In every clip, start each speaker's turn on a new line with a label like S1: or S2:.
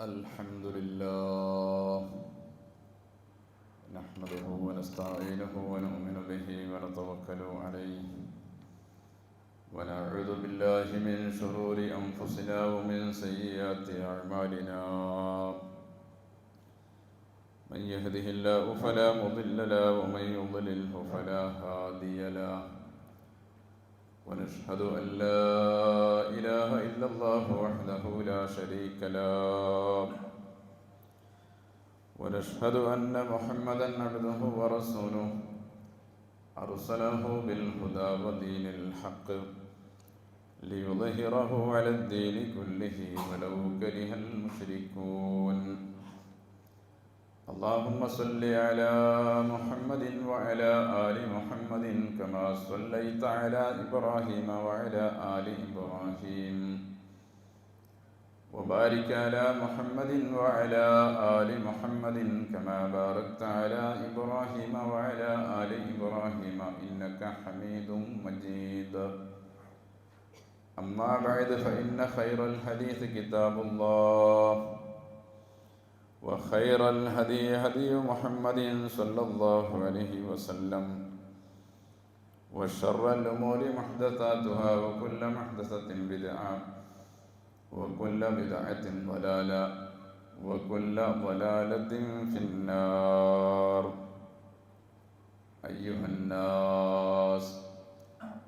S1: الحمد لله نحمده ونستعينه ونؤمن به ونتوكل عليه ونعوذ بالله من شرور أنفسنا ومن سيئات أعمالنا من يهده الله فلا مضل له ومن يضلله فلا هادي له ونشهد أن لا إله إلا الله وحده لا شريك له ونشهد أن محمدا عبده ورسوله أرسله بالهدى ودين الحق ليظهره على الدين كله ولو كره المشركون اللهم صل على محمد وعلى آل محمد كما صليت على إبراهيم وعلى آل إبراهيم وبارك على محمد وعلى آل محمد كما باركت على إبراهيم وعلى آل إبراهيم إنك حميد مجيد أما بعد فإن خير الحديث كتاب الله وخير الهدي هدي محمد صلى الله عليه وسلم وشر الأمور محدثاتها وكل محدثة بدعة وكل بدعة ضلالة وكل ضلالة في النار أيها الناس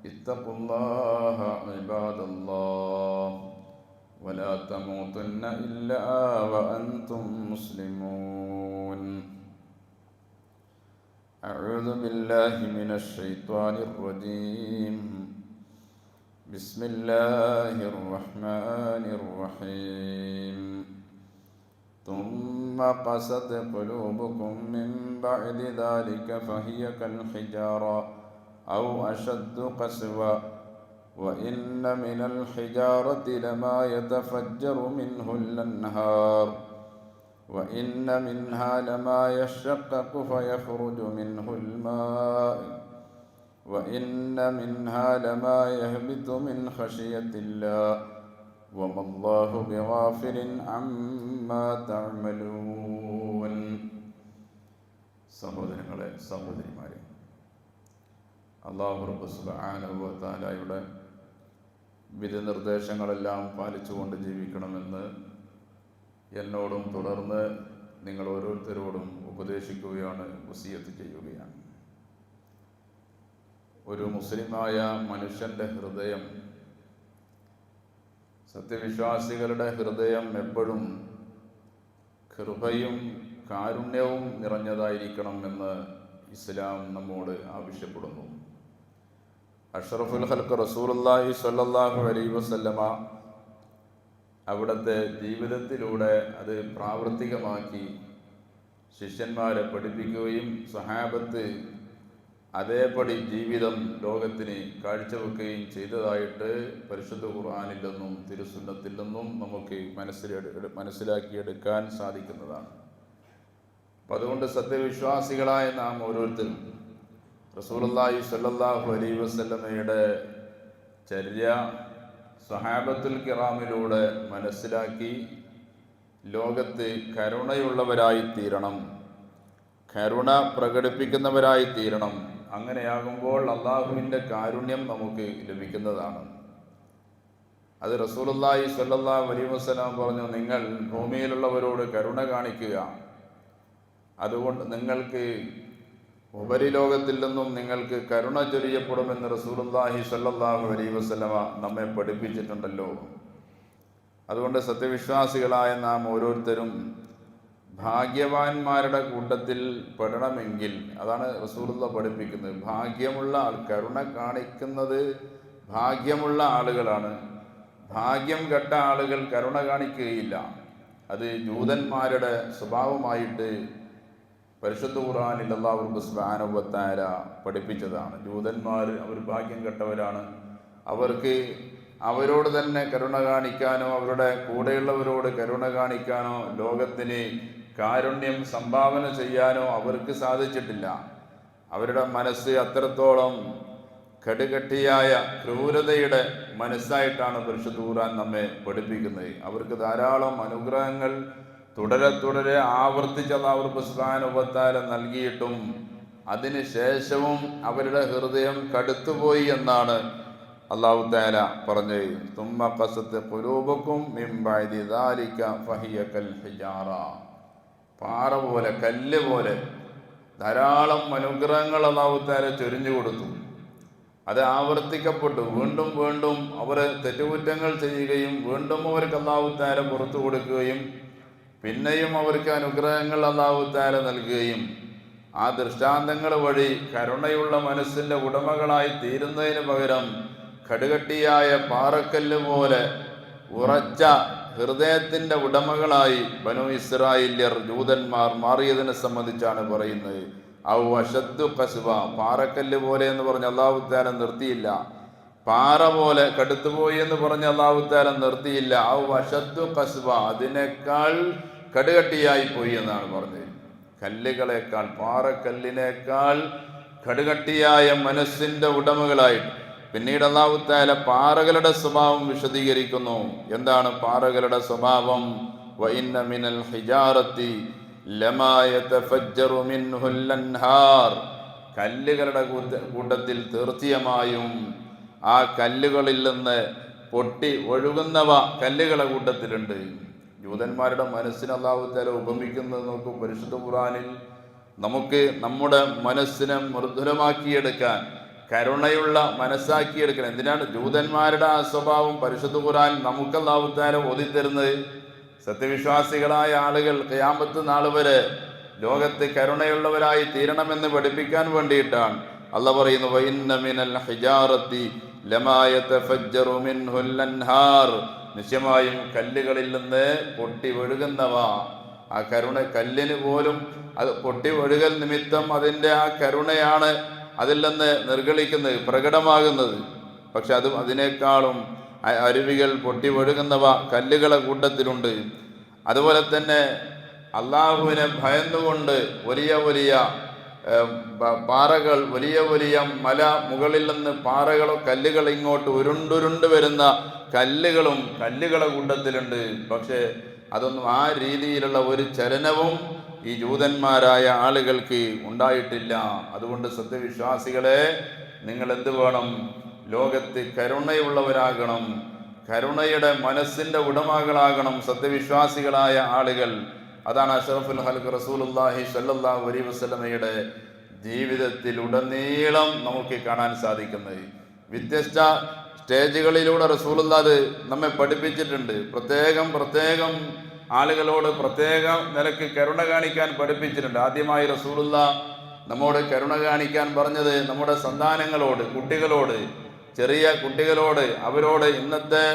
S1: اتقوا الله عباد الله ولا تموتن إلا وأنتم مسلمون أعوذ بالله من الشيطان الرجيم بسم الله الرحمن الرحيم ثم قست قلوبكم من بعد ذلك فهي كالحجارة أو أشد قسوة وإن من الحجارة لما يتفجر منه الأنهار وإن منها لما يشقق فيخرج منه الماء وإن منها لما يهبط من خشية الله وما الله بغافل عما تعملون. സഹോദരങ്ങളെ സഹോദരിമാരെ, അല്ലാഹു റബ്ബ് സുബ്ഹാനഹു വ തആലയുടെ വിധിനിർദ്ദേശങ്ങളെല്ലാം പാലിച്ചുകൊണ്ട് ജീവിക്കണമെന്ന് എന്നോടും തുടർന്ന് നിങ്ങൾ ഓരോരുത്തരോടും ഉപദേശിക്കുകയാണ്, വസിയത്ത് ചെയ്യുകയാണ്. ഒരു മുസ്ലിമായ മനുഷ്യൻ്റെ ഹൃദയം, സത്യവിശ്വാസികളുടെ ഹൃദയം എപ്പോഴും കൃപയും കാരുണ്യവും നിറഞ്ഞതായിരിക്കണം എന്ന് ഇസ്ലാം നമ്മോട് ആവശ്യപ്പെടുന്നു. അഷ്റഫുൽ ഖൽഖ് റസൂലുള്ളാഹി സ്വല്ലല്ലാഹു അലൈഹി വസല്ലമ അവിടുത്തെ ജീവിതത്തിലൂടെ അത് പ്രാവർത്തികമാക്കി ശിഷ്യന്മാരെ പഠിപ്പിക്കുകയും സ്വഹാബത്ത് അതേപടി ജീവിതം ലോകത്തിന് കാഴ്ചവെക്കുകയും ചെയ്തതായിട്ട് പരിശുദ്ധ ഖുർആനിൽ നിന്നും തിരുസുന്നത്തിൽ നിന്നും നമുക്ക് മനസ്സിലാക്കിയെടുക്കാൻ സാധിക്കുന്നതാണ്. അപ്പം അതുകൊണ്ട് സത്യവിശ്വാസികളായ നാം ഓരോരുത്തരും റസൂലുള്ളാഹി സ്വല്ലല്ലാഹു അലൈഹി വസല്ലമയുടെ ചര്യ സ്വഹാബത്തുൽ കിറാമിലൂടെ മനസ്സിലാക്കി ലോകത്ത് കരുണയുള്ളവരായി തീരണം, കരുണ പ്രകടിപ്പിക്കുന്നവരായി തീരണം. അങ്ങനെയാകുമ്പോൾ അള്ളാഹുവിൻ്റെ കാരുണ്യം നമുക്ക് ലഭിക്കുന്നതാണ്. അത് റസൂലുള്ളാഹി സ്വല്ലല്ലാഹു അലൈഹി വസല്ലം പറഞ്ഞു, നിങ്ങൾ ഭൂമിയിലുള്ളവരോട് കരുണ കാണിക്കുക, അതുകൊണ്ട് നിങ്ങൾക്ക് ഉപരിലോകത്തിൽ നിന്നും നിങ്ങൾക്ക് കരുണ ചൊരിയപ്പെടുമെന്ന് റസൂലുള്ളാഹി സ്വല്ലല്ലാഹു അലൈഹി വസല്ലമ നമ്മെ പഠിപ്പിച്ചിട്ടുണ്ടല്ലോ. അതുകൊണ്ട് സത്യവിശ്വാസികളായ നാം ഓരോരുത്തരും ഭാഗ്യവാന്മാരുടെ കൂട്ടത്തിൽ പെടണമെങ്കിൽ, അതാണ് റസൂലുള്ളാഹി പഠിപ്പിക്കുന്നത്, ഭാഗ്യമുള്ള കരുണ കാണിക്കുന്നത് ഭാഗ്യമുള്ള ആളുകളാണ്. ഭാഗ്യം കെട്ട ആളുകൾ കരുണ കാണിക്കുകയില്ല. അത് ജൂതന്മാരുടെ സ്വഭാവമായിട്ട് പരിശുദ്ധ ഖുർആനിൽ അല്ലാഹു സുബ്ഹാനഹു വ തആല പഠിപ്പിച്ചതാണ്. ജൂതന്മാർ അവർ ഭാഗ്യം കെട്ടവരാണ്. അവർക്ക് അവരോട് തന്നെ കരുണ കാണിക്കാനോ അവരുടെ കൂടെയുള്ളവരോട് കരുണ കാണിക്കാനോ ലോകത്തിന് കാരുണ്യം സംഭാവന ചെയ്യാനോ അവർക്ക് സാധിച്ചിട്ടില്ല. അവരുടെ മനസ്സ് അത്രത്തോളം കടുകട്ടിയായ ക്രൂരതയുടെ മനസ്സായിട്ടാണ് പരിശുദ്ധ ഖുർആൻ നമ്മെ പഠിപ്പിക്കുന്നത്. അവർക്ക് ധാരാളം അനുഗ്രഹങ്ങൾ തുടരെ ആവർത്തിച്ച് അല്ലാഹു സുബ്ഹാനഹു വ തആല നൽകിയിട്ടും അതിന് ശേഷവും അവരുടെ ഹൃദയം കടുത്തുപോയി എന്നാണ് അല്ലാഹു തആല പറഞ്ഞത്. തുമ്മ ഖസത്ത് ഖുലൂബുക്കും മിൻ ബഅദി ദാലിക ഫഹിയ കൽ ഹിജാറ. പാറ പോലെ, കല്ല് പോലെ ധാരാളം അനുഗ്രഹങ്ങൾ അല്ലാഹു തആല ചൊരിഞ്ഞു കൊടുത്തു. അത് ആവർത്തിക്കപ്പെട്ടു. വീണ്ടും വീണ്ടും അവർ തെറ്റുകുറ്റങ്ങൾ ചെയ്യുകയും വീണ്ടും അവർക്ക് അല്ലാഹു തആല പുറത്തു കൊടുക്കുകയും പിന്നെയും അവർക്ക് അനുഗ്രഹങ്ങൾ അല്ലാഹു തആല നൽകുകയും ആ ദൃഷ്ടാന്തങ്ങൾ വഴി കരുണയുള്ള മനസ്സിൻ്റെ ഉടമകളായി തീരുന്നതിന് പകരം കടുകട്ടിയായ പാറക്കല്ല് പോലെ ഉറച്ച ഹൃദയത്തിൻ്റെ ഉടമകളായി ബനു ഇസ്രായേല്യർ ജൂതന്മാർ മാറിയതിനെ സംബന്ധിച്ചാണ് പറയുന്നത്. ഔ അശദ്ദു ഖസ്വ, പാറക്കല്ല് പോലെ എന്ന് പറഞ്ഞ് അല്ലാഹു തആല നിർത്തിയില്ല. പാറ പോലെ കടുത്തുപോയി എന്ന് പറഞ്ഞ് അല്ലാഹു തആല നിർത്തിയില്ല. ഔ അശദ്ദു ഖസ്വ, അതിനേക്കാൾ കടുകട്ടിയായി പോയി എന്നാണ് പറഞ്ഞത്. കല്ലുകളേക്കാൾ, പാറക്കല്ലിനേക്കാൾ കടുകട്ടിയായ മനസ്സിൻ്റെ ഉടമകളായിട്ട്. പിന്നീട് അല്ലാഹു തആല പാറകളുടെ സ്വഭാവം വിശദീകരിക്കുന്നു. എന്താണ് പാറകളുടെ സ്വഭാവം? വ ഇന്ന മിനൽ ഹിജാറത്തി ലമാ യതഫജ്ജറു മിൻഹുൽ അൻഹാർ, കല്ലുകളുടെ കൂട്ടത്തിൽ തീർച്ചയായും ആ കല്ലുകളിൽ നിന്ന് പൊട്ടി ഒഴുകുന്നവ കല്ലുകളുടെ കൂട്ടത്തിലുണ്ട്. ജൂതന്മാരുടെ മനസ്സിനെ അല്ലാഹു തആല ഉപമിക്കുന്നത് നോക്കും പരിശുദ്ധ ഖുർആനിൽ. നമുക്ക് നമ്മുടെ മനസ്സിനെ മൃദുലമാക്കിയെടുക്കാൻ, കരുണയുള്ള മനസ്സാക്കിയെടുക്കാൻ. എന്തിനാണ് ജൂതന്മാരുടെ ആ സ്വഭാവം പരിശുദ്ധ ഖുർആൻ നമുക്ക് അല്ലാഹു തആല ഓതിത്തരുന്നത്? സത്യവിശ്വാസികളായ ആളുകൾ ഖിയാമത്ത് നാൾ വരെ ലോകത്ത് കരുണയുള്ളവരായി തീരണമെന്ന് പഠിപ്പിക്കാൻ വേണ്ടിയിട്ടാണ്. അല്ലാഹു പറയുന്നു വ ഇന്ന മിനൽ ഹിജാറത്തി ലമാ യതഫജ്ജറു മിൻഹുൽ അൻഹാർ, നിശ്ചയമായും കല്ലുകളിൽ നിന്ന് പൊട്ടി ഒഴുകുന്നവ. ആ കരുണ കല്ലിന് പോലും അത് പൊട്ടി ഒഴുകൽ നിമിത്തം അതിൻ്റെ ആ കരുണയാണ് അതിൽ നിന്ന് നിർഗളിക്കുന്നത്, പ്രകടമാകുന്നത്. പക്ഷെ അതിനേക്കാളും അരുവികൾ പൊട്ടി ഒഴുകുന്നവ കല്ലുകളെ കൂട്ടത്തിലുണ്ട്. അതുപോലെ തന്നെ അള്ളാഹുവിനെ ഭയന്നുകൊണ്ട് വലിയ വലിയ പാറകൾ, വലിയ വലിയ മല മുകളിൽ നിന്ന് പാറകളോ കല്ലുകൾ ഇങ്ങോട്ട് ഉരുണ്ടുരുണ്ട് വരുന്ന കല്ലുകളും കല്ലുകളെ കൂട്ടത്തിലുണ്ട്. പക്ഷേ അതൊന്നും ആ രീതിയിലുള്ള ഒരു ചലനവും ഈ ജൂതന്മാരായ ആളുകൾക്ക് ഉണ്ടായിട്ടില്ല. അതുകൊണ്ട് സത്യവിശ്വാസികളെ, നിങ്ങൾ എന്ത് വേണം? ലോകത്ത് കരുണയുള്ളവരാകണം, കരുണയുടെ മനസ്സിൻ്റെ ഉടമകളാകണം സത്യവിശ്വാസികളായ ആളുകൾ. അതാണ് അഷ്റഫുൽ ഖൽഖ് റസൂലുള്ളാഹി സ്വല്ലല്ലാഹു അലൈഹി വസല്ലമയുടെ ജീവിതത്തിൽ ഉടനീളം നമുക്ക് കാണാൻ സാധിക്കുന്നത്. വ്യത്യസ്ത സ്റ്റേജുകളിലൂടെ റസൂലുള്ളാഹി അത് നമ്മെ പഠിപ്പിച്ചിട്ടുണ്ട്. പ്രത്യേകം ആളുകളോട് പ്രത്യേക നിലക്ക് കരുണ കാണിക്കാൻ പഠിപ്പിച്ചിട്ടുണ്ട്. ആദ്യമായി റസൂലുള്ളാഹി നമ്മോട് കരുണ കാണിക്കാൻ പറഞ്ഞത് നമ്മുടെ സന്താനങ്ങളോട്, കുട്ടികളോട്, ചെറിയ കുട്ടികളോട്. അവരോട് ഇന്നത്തെ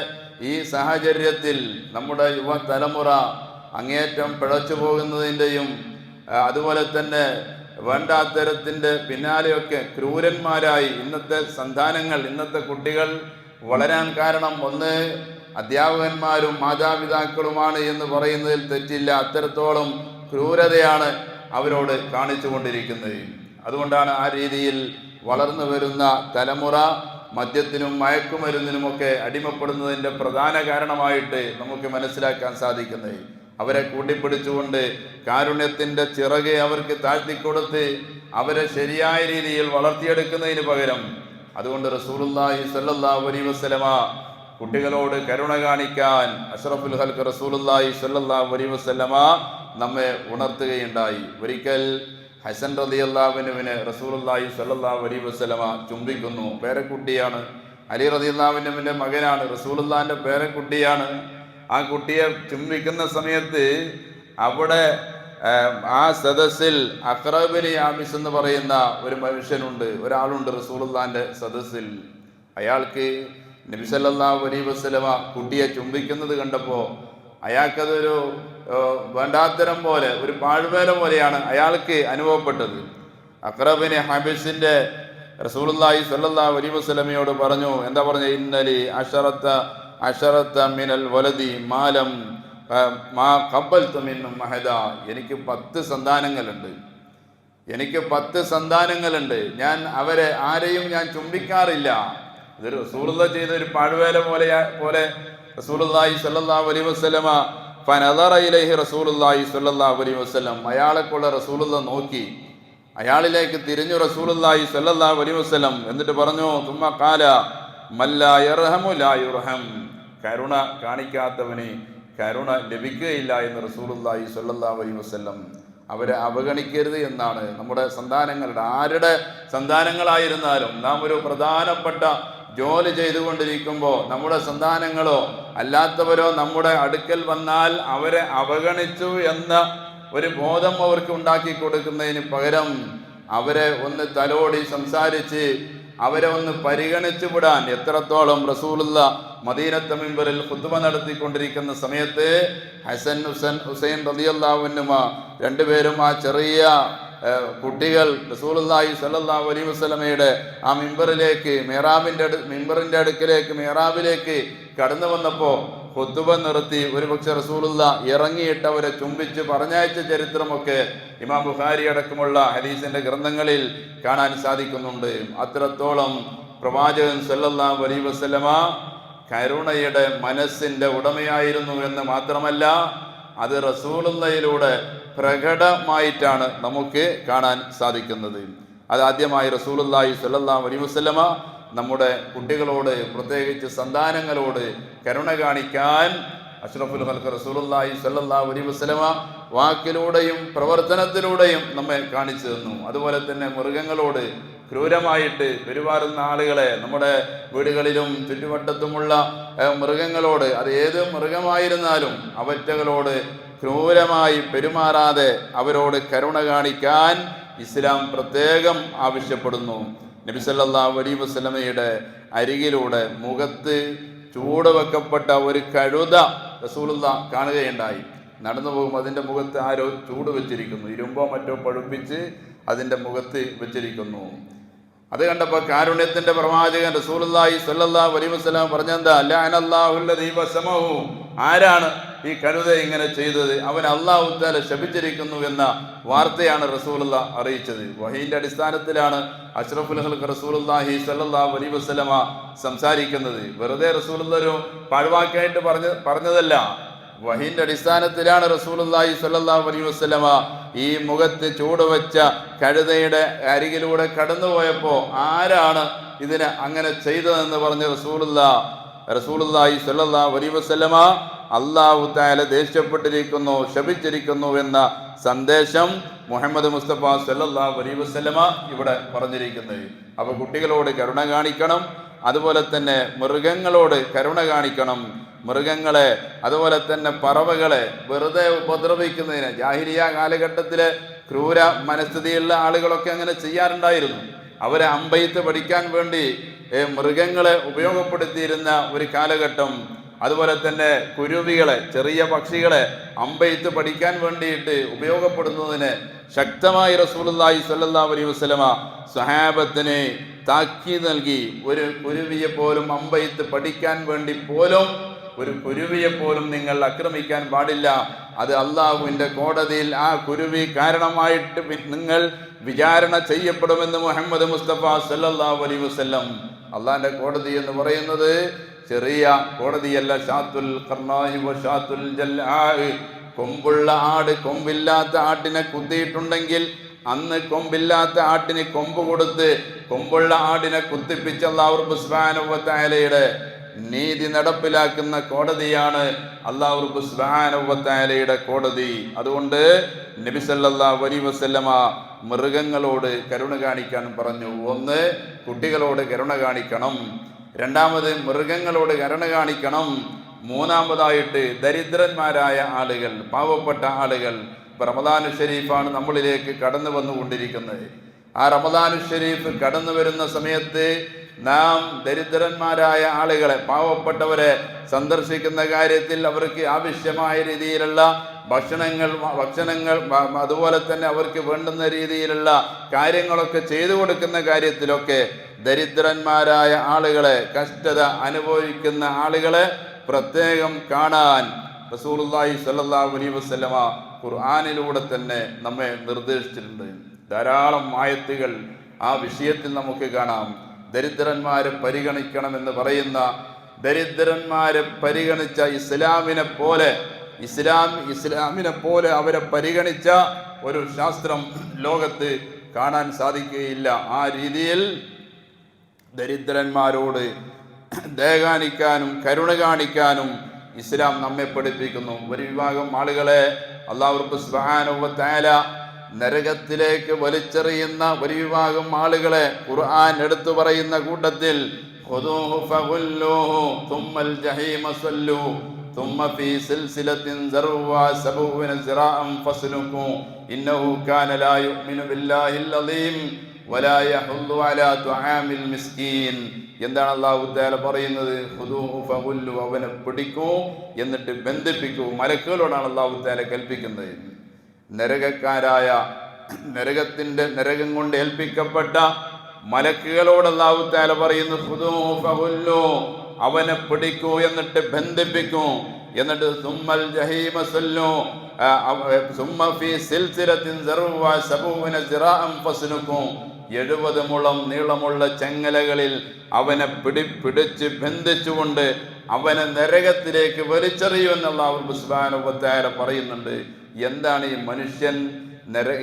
S1: ഈ സാഹചര്യത്തിൽ നമ്മുടെ യുവതലമുറ അങ്ങേയറ്റം പിഴച്ചു പോകുന്നതിൻ്റെയും അതുപോലെ തന്നെ വേണ്ടാത്തരത്തിൻ്റെ പിന്നാലെയൊക്കെ ക്രൂരന്മാരായി ഇന്നത്തെ സന്താനങ്ങൾ, ഇന്നത്തെ കുട്ടികൾ വളരാൻ കാരണം ഒന്ന് അധ്യാപകന്മാരും മാതാപിതാക്കളുമാണ് എന്ന് പറയുന്നതിൽ തെറ്റില്ല. അത്തരത്തോളം ക്രൂരതയാണ് അവരോട് കാണിച്ചു കൊണ്ടിരിക്കുന്നത്. അതുകൊണ്ടാണ് ആ രീതിയിൽ വളർന്നു വരുന്ന തലമുറ മദ്യത്തിനും മയക്കുമരുന്നിനുമൊക്കെ അടിമപ്പെടുന്നതിൻ്റെ പ്രധാന കാരണമായിട്ട് നമുക്ക് മനസ്സിലാക്കാൻ സാധിക്കുന്നത്. അവരെ കൂട്ടിപ്പിടിച്ചുകൊണ്ട് കാരുണ്യത്തിൻ്റെ ചിറകെ അവർക്ക് താഴ്ത്തിക്കൊടുത്ത് അവരെ ശരിയായ രീതിയിൽ വളർത്തിയെടുക്കുന്നതിന് പകരം, അതുകൊണ്ട് റസൂലുള്ളാഹി സ്വല്ലല്ലാഹു അലൈഹി വസല്ലമ കുട്ടികളോട് കരുണ കാണിക്കാൻ അഷ്റഫുൽ ഖൽഖ് റസൂലുള്ളാഹി സ്വല്ലല്ലാഹു അലൈഹി വസല്ലമ നമ്മെ ഉണർത്തുകയുണ്ടായി. ഒരിക്കൽ ഹസൻ റളിയല്ലാഹു അൻഹുവിനെ റസൂലുള്ളാഹി സ്വല്ലല്ലാഹു അലൈഹി വസല്ലമ ചുംബിക്കുന്നു. പേരക്കുട്ടിയാണ്, അലി റളിയല്ലാഹു അൻഹുവിൻ്റെ മകനാണ്, റസൂലുള്ളാഹിൻ്റെ പേരക്കുട്ടിയാണ്. ആ കുട്ടിയെ ചുംബിക്കുന്ന സമയത്ത് അവിടെ ആ സദസ്സിൽ അഖ്റബ് ബിൻ യാബിസ് എന്ന് പറയുന്ന ഒരു മനുഷ്യനുണ്ട്, ഒരാളുണ്ട് റസൂലുള്ളാഹിൻ്റെ സദസ്സിൽ. അയാൾക്ക് നബി സല്ലല്ലാഹു അലൈഹി വസല്ലമ കുട്ടിയെ ചുംബിക്കുന്നത് കണ്ടപ്പോൾ അയാൾക്കതൊരു വേണ്ടാത്തരം പോലെ, ഒരു പാഴ്വേല പോലെയാണ് അയാൾക്ക് അനുഭവപ്പെട്ടത്. അഖ്റബ് ബിൻ ഹാബിസിൻ്റെ റസൂലുള്ളാഹി സ്വല്ലല്ലാഹു അലൈഹി വസല്ലമയോട് പറഞ്ഞു, എന്താ പറഞ്ഞ? ഇന്നലി അശറത്ത മിനൽ വലദി മാലം മാ ഖബ്ബൽതു മിൻഹും അഹദ, എനിക്ക് 10 സന്താനങ്ങളുണ്ട്, ഞാൻ അവരെ ആരെയും ഞാൻ ചുംബിക്കാറില്ല. ഇതൊരു റസൂലുള്ളാഹി ചെയ്ത ഒരു പാഴ്വേല പോലെ റസൂലുള്ളാഹി സ്വല്ലല്ലാഹു അലൈഹി വസല്ലമ ഫനദറ ഇലൈഹി റസൂലുള്ളാഹി സ്വല്ലല്ലാഹു അലൈഹി വസല്ലം, അയാളെക്കുള്ള റസൂലുള്ളാഹി നോക്കി, അയാളിലേക്ക് തിരിഞ്ഞു റസൂലുള്ളാഹി സ്വല്ലല്ലാഹു അലൈഹി വസല്ലം. എന്നിട്ട് പറഞ്ഞു, തുമ്മ ഖാല മല്ലാ യർഹമു ലാ യുർഹം, കരുണ കാണിക്കാത്തവന് കരുണ ലഭിക്കുകയില്ല എന്ന് റസൂലുള്ളാഹി സ്വല്ലല്ലാഹു അലൈഹി വസല്ലം. അവരെ അവഗണിക്കരുത് എന്നാണ്. നമ്മുടെ സന്താനങ്ങളുടെ, ആരുടെ സന്താനങ്ങളായിരുന്നാലും, നാം ഒരു പ്രധാനപ്പെട്ട ജോലി ചെയ്തുകൊണ്ടിരിക്കുമ്പോൾ നമ്മുടെ സന്താനങ്ങളോ അല്ലാത്തവരോ നമ്മുടെ അടുക്കൽ വന്നാൽ അവരെ അവഗണിച്ചു എന്ന ഒരു ബോധം അവർക്ക് ഉണ്ടാക്കി കൊടുക്കുന്നതിന് പകരം അവരെ ഒന്ന് തലോടി സംസാരിച്ച് അവരെ ഒന്ന് പരിഗണിച്ചു വിടാൻ, എത്രത്തോളം റസൂലുള്ളാഹി മദീനത്തെ മിമ്പറിൽ ഖുത്ബ നടത്തിക്കൊണ്ടിരിക്കുന്ന സമയത്ത് ഹസൻ ഹുസൈൻ റളിയല്ലാഹു അൻഹുമ രണ്ടുപേരും, ആ ചെറിയ കുട്ടികൾ റസൂലുള്ളാഹി സ്വല്ലല്ലാഹു അലൈഹി വസല്ലമയുടെ ആ മിമ്പറിലേക്ക്, മിമ്പറിന്റെ അടുക്കിലേക്ക്, മിഹ്റാബിലേക്ക് കടന്നു വന്നപ്പോൾ ഖുത്ബ നിർത്തി ഒരുപക്ഷെ റസൂലുള്ളാഹി ഇറങ്ങിയിട്ട് അവരെ ചുംബിച്ച് പറഞ്ഞയച്ച ചരിത്രമൊക്കെ ഇമാം ബുഖാരി അടക്കമുള്ള ഹദീസിന്റെ ഗ്രന്ഥങ്ങളിൽ കാണാൻ സാധിക്കുന്നുണ്ട്. അത്രത്തോളം പ്രവാചകൻ സ്വല്ലല്ലാഹു അലൈഹി വസല്ലമ കരുണയുടെ മനസ്സിന്റെ ഉടമയായിരുന്നു എന്ന് മാത്രമല്ല, അത് റസൂലുള്ളാഹിയിലൂടെ പ്രകടമായിട്ടാണ് നമുക്ക് കാണാൻ സാധിക്കുന്നത്. അത് ആദ്യമായി റസൂലുള്ളാഹി സ്വല്ലല്ലാഹു അലൈഹി വസല്ലമ നമ്മുടെ കുട്ടികളോട്, പ്രത്യേകിച്ച് സന്താനങ്ങളോട് കരുണ കാണിക്കാൻ അഷ്റഫുൽ ഖൽഖ് റസൂലുള്ളാഹി സ്വല്ലല്ലാഹു അലൈഹി വസല്ലമ വാക്കിലൂടെയും പ്രവർത്തനത്തിലൂടെയും നമ്മെ കാണിച്ചു തന്നു. അതുപോലെ തന്നെ മൃഗങ്ങളോട് ക്രൂരമായിട്ട് പെരുമാറുന്ന ആളുകളെ, നമ്മുടെ വീടുകളിലും ചുറ്റുവട്ടത്തുമുള്ള മൃഗങ്ങളോട്, അത് ഏത് മൃഗമായിരുന്നാലും അവറ്റകളോട് ക്രൂരമായി പെരുമാറാതെ അവരോട് കരുണ കാണിക്കാൻ ഇസ്ലാം പ്രത്യേകം ആവശ്യപ്പെടുന്നു. നബി സല്ലല്ലാഹു അലൈഹി വസല്ലമയുടെ അരികിലൂടെ മുഖത്ത് ചൂട് വെക്കപ്പെട്ട ഒരു കഴുത റസൂലുള്ളാഹി കാണുകയുണ്ടായി. നടന്നു പോകും, അതിൻ്റെ മുഖത്ത് ആരോ ചൂട് വെച്ചിരിക്കുന്നു, ഇരുമ്പോ മറ്റോ പഴുപ്പിച്ച് അതിൻ്റെ മുഖത്ത് വെച്ചിരിക്കുന്നു. അത് കണ്ടപ്പോൾ കാരുണ്യത്തിന്റെ പ്രവാചകൻ റസൂലുള്ളാഹി സ്വല്ലല്ലാഹു അലൈഹി വസല്ലം പറഞ്ഞെന്താ, ലഅനല്ലാഹുല്ലദീ വസമഹു, ആരാണ് ഈ കഴുത ഇങ്ങനെ ചെയ്തത്, അവൻ അല്ലാഹു തആല ശപിച്ചിരിക്കുന്നു എന്ന വാർത്തയാണ് റസൂലുള്ളാഹി അറിയിച്ചത്. വഹീന്റെ അടിസ്ഥാനത്തിലാണ് അഷ്റഫുൽ ഖൽഖ് റസൂലുള്ളാഹി സ്വല്ലല്ലാഹു അലൈഹി വസല്ലമ സംസാരിക്കുന്നത്. വെറുതെ റസൂലുള്ളാഹി ഒരു പാഴ്വാക്കായിട്ട് പറഞ്ഞതല്ല, വഹീന്റെ അടിസ്ഥാനത്തിലാണ് റസൂലുള്ളാഹി സ്വല്ലല്ലാഹു അലൈഹി വസല്ലമ ഈ മുഖത്ത് ചൂടുവെച്ച കഴുതയുടെ അരികിലൂടെ കടന്നുപോയപ്പോൾ ആരാണ് ഇതിനെ അങ്ങനെ ചെയ്തതെന്ന് പറഞ്ഞ് റസൂലുള്ളാഹി സ്വല്ലല്ലാഹു അലൈഹി വസല്ലമ അല്ലാഹു തആല ദേഷ്യപ്പെട്ടിരിക്കുന്നു, ശപിച്ചിരിക്കുന്നു എന്ന സന്ദേശം മുഹമ്മദ് മുസ്തഫ സ്വല്ലല്ലാഹു അലൈഹി വസല്ലമ ഇവിടെ പറഞ്ഞിരിക്കുന്നത്. അപ്പോൾ കുട്ടികളോട് കരുണ കാണിക്കണം, അതുപോലെ തന്നെ മൃഗങ്ങളോട് കരുണ കാണിക്കണം. മൃഗങ്ങളെ, അതുപോലെ തന്നെ പറവകളെ വെറുതെ ഉപദ്രവിക്കുന്നതിന് ജാഹിലിയ കാലഘട്ടത്തിലെ ക്രൂര മനസ്ഥിതിയുള്ള ആളുകളൊക്കെ അങ്ങനെ ചെയ്യാറുണ്ടായിരുന്നു. അവരെ അമ്പെയ്ത്ത് പഠിക്കാൻ വേണ്ടി മൃഗങ്ങളെ ഉപയോഗപ്പെടുത്തിയിരുന്ന ഒരു കാലഘട്ടം. അതുപോലെ തന്നെ കുരുവികളെ, ചെറിയ പക്ഷികളെ അമ്പെയ്ത്ത് പഠിക്കാൻ വേണ്ടിയിട്ട് ഉപയോഗപ്പെടുത്തുന്നതിന് ശക്തമായി റസൂലുള്ളാഹി സ്വല്ലല്ലാഹു അലൈഹി വസല്ലമ സ്വഹാബത്തിന് താക്കീത് നൽകി. ഒരു കുരുവിയെ പോലും അമ്പെയ്ത്ത് പഠിക്കാൻ വേണ്ടി പോലും, ഒരു കുരുവിയെ പോലും നിങ്ങൾ ആക്രമിക്കാൻ പാടില്ല. അത് അള്ളാഹുവിൻ്റെ കോടതിയിൽ ആ കുരുവി കാരണമായിട്ട് നിങ്ങൾ വിചാരണ ചെയ്യപ്പെടുമെന്ന് മുഹമ്മദ് മുസ്തഫ സല്ലല്ലാഹു അലൈഹി വസല്ലം. അള്ളാഹിൻ്റെ കോടതി എന്ന് പറയുന്നത് ചെറിയ കോടതിയല്ല. ഷാത്തുൽ ഖർനാഇ വ ഷാത്തുൽ ജൽആഇ, കൊമ്പുള്ള ആട് കൊമ്പില്ലാത്ത ആട്ടിനെ കുത്തിയിട്ടുണ്ടെങ്കിൽ അന്ന് കൊമ്പില്ലാത്ത ആട്ടിന് കൊമ്പ് കൊടുത്ത് കൊമ്പുള്ള ആടിനെ കുത്തിപ്പിച്ച അല്ലാഹു സുബ്ഹാനഹു വ തആലയുടെ നീതി നടപ്പിലാക്കുന്ന കോടതിയാണ് അല്ലാഹു സുബ്ഹാനഹു വ തആലയുടെ കോടതി. അതുകൊണ്ട് നബി സല്ലല്ലാഹു അലൈഹി വസല്ലമ മൃഗങ്ങളോട് കരുണ കാണിക്കാൻ പറഞ്ഞു. ഒന്ന്, കുട്ടികളോട് കരുണ കാണിക്കണം. രണ്ടാമത്, മൃഗങ്ങളോട് കരുണ കാണിക്കണം. മൂന്നാമതായിട്ട് ദരിദ്രന്മാരായ ആളുകൾ, പാവപ്പെട്ട ആളുകൾ. റമദാനു ഷരീഫാണ് നമ്മളിലേക്ക് കടന്നു വന്നുകൊണ്ടിരിക്കുന്നത്. ആ റമദാനു ഷരീഫ് കടന്നു വരുന്ന സമയത്ത് നാം ദരിദ്രന്മാരായ ആളുകളെ, പാവപ്പെട്ടവരെ സന്ദർശിക്കുന്ന കാര്യത്തിൽ അവർക്ക് ആവശ്യമായ രീതിയിലുള്ള ഭക്ഷണങ്ങൾ അതുപോലെ തന്നെ അവർക്ക് വേണ്ടുന്ന രീതിയിലുള്ള കാര്യങ്ങളൊക്കെ ചെയ്തു കൊടുക്കുന്ന കാര്യത്തിലൊക്കെ ദരിദ്രന്മാരായ ആളുകളെ, കഷ്ടത അനുഭവിക്കുന്ന ആളുകളെ പ്രത്യേകം കാണാൻ റസൂലുള്ളാഹി സ്വല്ലല്ലാഹു അലൈഹി വസല്ലമ ഖുർആനിലൂടെ തന്നെ നമ്മെ നിർദ്ദേശിച്ചിട്ടുണ്ട്. ധാരാളം ആയത്തുകൾ ആ വിഷയത്തിൽ നമുക്ക് കാണാം. ദരിദ്രന്മാരെ പരിഗണിക്കണമെന്ന് പറയുന്ന, ദരിദ്രന്മാരെ പരിഗണിച്ച ഇസ്ലാമിനെ പോലെ അവരെ പരിഗണിച്ച ഒരു ശാസ്ത്രം ലോകത്ത് കാണാൻ സാധിക്കുകയില്ല. ആ രീതിയിൽ ദരിദ്രന്മാരോട് ദയ കാണിക്കാനും കരുണ കാണിക്കാനും ഇസ്ലാം നമ്മെ പഠിപ്പിക്കുന്നു. ഒരു വിഭാഗം ആളുകളെ അല്ലാഹു സുബ്ഹാനഹു വ തആല നരകത്തിലേക്ക് വലിച്ചെറിയുന്ന ഒരു വിഭാഗം ആളുകളെ ഖുർആൻ എടുത്തു പറയുന്ന കൂട്ടത്തിൽ ഖുദൂഹു ഫഗുല്ലൂഹു തുമ്മൽ ജഹീമ സല്ലൂ തുമ്മ ഫീ സിൽസിലത്തിൻ ദർഉഹാ സബഊന സിറാഅൻ ഫസ്ലുകൂ ഇന്നഹു കാന ലാ യുഅ്മിനു ബില്ലാഹിൽ അളീം വലാ യഹുദ്ദു അലാ തുആമിൽ മിസ്കീൻ. എന്താണ് അല്ലാഹു തആല പറയുന്നത്? ഖുദൂഹു ഫഗുല്ലൂ, അവനെ പിടിക്കൂ എന്നിട്ട് ബന്ധിപ്പിക്കൂ. മലക്കുകളോടാണ് അല്ലാഹു തആല കൽപ്പിക്കുന്നത്. നരകക്കാരായ നരകം കൊണ്ട് ഏൽപ്പിക്കപ്പെട്ട മലക്കുകളോട് അല്ലാഹു തആല പറയുന്നു ഖുദൂഹു ഫഗുല്ലൂ, അവനെ പിടിക്കൂ എന്നിട്ട് ബന്ധിപ്പിക്കൂ. എന്നിട്ട് സുമ്മൽ ജഹീമ സല്ലൂ സുമ്മ ഫീ സിൽസിലത്തിൻ ദർഉഹാ സബഊന സിറാഅൻ ഫസ്ലുകൂ, 70 മുഴം നീളമുള്ള ചങ്ങലകളിൽ അവനെ പിടിച്ച് ബന്ധിച്ചുകൊണ്ട് അവനെ നരകത്തിലേക്ക് വലിച്ചെറിയൂ എന്നുള്ള അല്ലാഹു സുബ്ഹാനഹു വ തആല പറയുന്നുണ്ട്. എന്താണ് ഈ മനുഷ്യൻ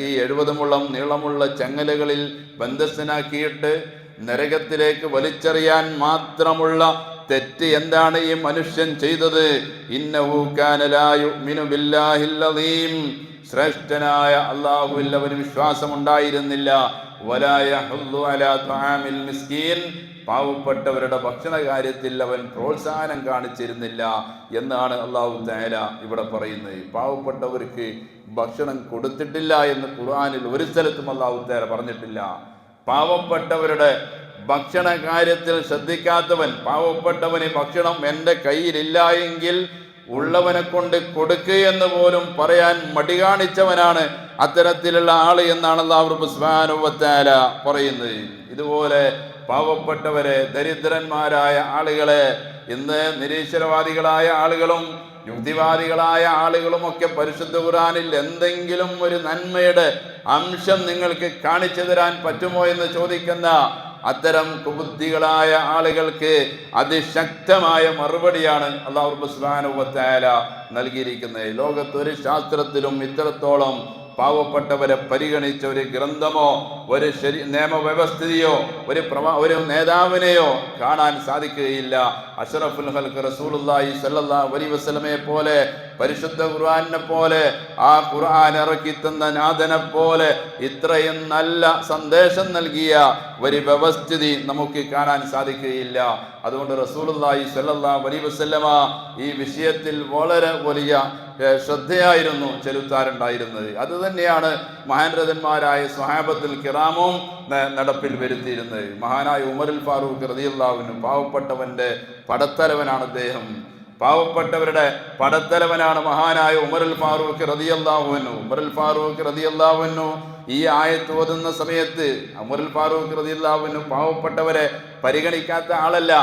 S1: ഈ 70 മുഴം നീളമുള്ള ചങ്ങലകളിൽ ബന്ധസ്ഥനാക്കിയിട്ട് നരകത്തിലേക്ക് വലിച്ചെറിയാൻ മാത്രമുള്ള തെറ്റ് എന്താണ് ഈ മനുഷ്യൻ ചെയ്തത്? ഇന്നഹു കാന ലാ യുഅ്മിനു ബില്ലാഹിൽ അളീം, ശ്രേഷ്ഠനായ അല്ലാഹുവിൽ അവന് വിശ്വാസമുണ്ടായിരുന്നില്ല. വലാ യഹുദ്ദു അലാ തുആമിൽ മിസ്കീൻ, പാവപ്പെട്ടവരുടെ ഭക്ഷണ കാര്യത്തിൽ അവൻ പ്രോത്സാഹനം കാണിച്ചിരുന്നില്ല എന്നാണ് അല്ലാഹു തആല ഇവിടെ പറയുന്നത്. പാവപ്പെട്ടവർക്ക് ഭക്ഷണം കൊടുത്തിട്ടില്ല എന്ന് ഖുർആനിൽ ഒരു സ്ഥലത്തും അല്ലാഹു തആല പറഞ്ഞിട്ടില്ല. പാവപ്പെട്ടവരുടെ ഭക്ഷണ കാര്യത്തിൽ ശ്രദ്ധിക്കാത്തവൻ, പാവപ്പെട്ടവന് ഭക്ഷണം എൻ്റെ കയ്യിലില്ല എങ്കിൽ ഉള്ളവനെ കൊണ്ട് കൊടുക്കുക എന്ന് പോലും പറയാൻ മടി കാണിച്ചവനാണ് അത്തരത്തിലുള്ള ആള് എന്നാണ് അല്ലാഹു സുബ്ഹാനഹു വ തആല പറയുന്നത്. ഇതുപോലെ പാവപ്പെട്ടവരെ, ദരിദ്രന്മാരായ ആളുകളെ ഇന്ന് നിരീശ്വരവാദികളായ ആളുകളും യുക്തിവാദികളായ ആളുകളുമൊക്കെ പരിശുദ്ധ ഖുർആനിൽ എന്തെങ്കിലും ഒരു നന്മയുടെ അംശം നിങ്ങൾക്ക് കാണിച്ചു തരാൻ പറ്റുമോ എന്ന് ചോദിക്കുന്ന അത്തരം കുബുദ്ധികളായ ആളുകൾക്ക് അതിശക്തമായ മറുപടിയാണ് അല്ലാഹു സുബ്ഹാനഹു വ തആല നൽകിയിരിക്കുന്നത്. ലോകത്തൊരു ശാസ്ത്രത്തിലും ഇത്രത്തോളം പാവപ്പെട്ടവരെ പരിഗണിച്ച ഒരു ഗ്രന്ഥമോ ഒരു നിയമവ്യവസ്ഥയോ ഒരു നേതാവിനെയോ കാണാൻ സാധിക്കുകയില്ല. അഷ്റഫുൽ ഖൽഖ് റസൂലുള്ളാഹി സ്വല്ലല്ലാഹു അലൈഹി വസല്ലമയെ പോലെ, പരിശുദ്ധ ഖുർആനെ പോലെ, ആ ഖുർആൻ ഇറക്കി തന്ന നാഥനെ പോലെ ഇത്രയും നല്ല സന്ദേശം നൽകിയ ഒരു വ്യവസ്ഥിതി നമുക്ക് കാണാൻ സാധിക്കുകയില്ല. അതുകൊണ്ട് റസൂലുള്ളാഹി സ്വല്ലല്ലാഹു അലൈഹി വസല്ലമ ഈ വിഷയത്തിൽ വളരെ വലിയ ശ്രദ്ധയായിരുന്നു ചെലുത്താറുണ്ടായിരുന്നത്. അത് തന്നെയാണ് മഹാൻരഥന്മാരായ സ്വഹാബത്തുൽ കിറാമും നടപ്പിൽ വരുത്തിയിരുന്നത്. മഹാനായ ഉമറുൽ ഫാറൂഖ് റളിയല്ലാഹു അൻഹു, പാവപ്പെട്ടവന്റെ പടത്തലവനാണ് അദ്ദേഹം. പാവപ്പെട്ടവരുടെ പടത്തലവനാണ് മഹാനായ ഉമറുൽ ഫാറൂഖ് റളിയല്ലാഹു അൻഹു. ഉമറുൽ ഫാറൂഖ് റളിയല്ലാഹു അൻഹു ഈ ആയത്ത് ഓതുന്ന സമയത്ത് ഉമറുൽ ഫാറൂഖ് റളിയല്ലാഹു അൻഹു പാവപ്പെട്ടവരെ പരിഗണിക്കാത്ത ആളല്ല.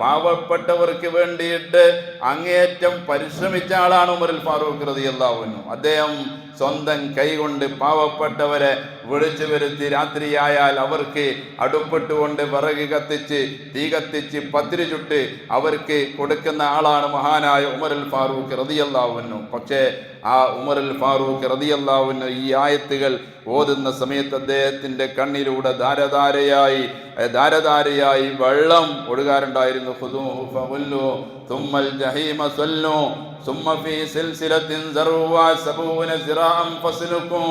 S1: പാവപ്പെട്ടവർക്ക് വേണ്ടിയിട്ട് അങ്ങേയറ്റം പരിശ്രമിച്ച ആളാണ് ഉമറുൽ ഫാറൂഖ് റളിയല്ലാഹു അൻഹു. അദ്ദേഹം സ്വന്തം കൈകൊണ്ട് പാവപ്പെട്ടവരെ വിളിച്ചു വരുത്തി രാത്രിയായാൽ അവർക്ക് അടുപ്പിട്ടുകൊണ്ട് വിറക് കത്തിച്ച് തീ കത്തിച്ച് പത്തിരി ചുട്ട് അവർക്ക് കൊടുക്കുന്ന ആളാണ് മഹാനായ ഉമറുൽ ഫാറൂഖ് റളിയല്ലാഹു അൻഹു. പക്ഷേ ആ ഉമറുൽ ഫാറൂഖ് റളിയല്ലാഹു അൻഹു ഈ ആയത്തുകൾ ഓതുന്ന സമയത്ത് അദ്ദേഹത്തിന്റെ കണ്ണിലൂടെ ധാരധാരയായി വെള്ളം ഒഴുകാറുണ്ടായിരുന്നു. ഖുദൂഹു ഫഗുല്ലൂ തുമ്മൽ ജഹീമ സല്ലൂ സുമ്മ ഫീ സിൽസിലത്തിൻ ദർഉഹാ സബഊന സിറാഅൻ ഫസ്ലുകൂ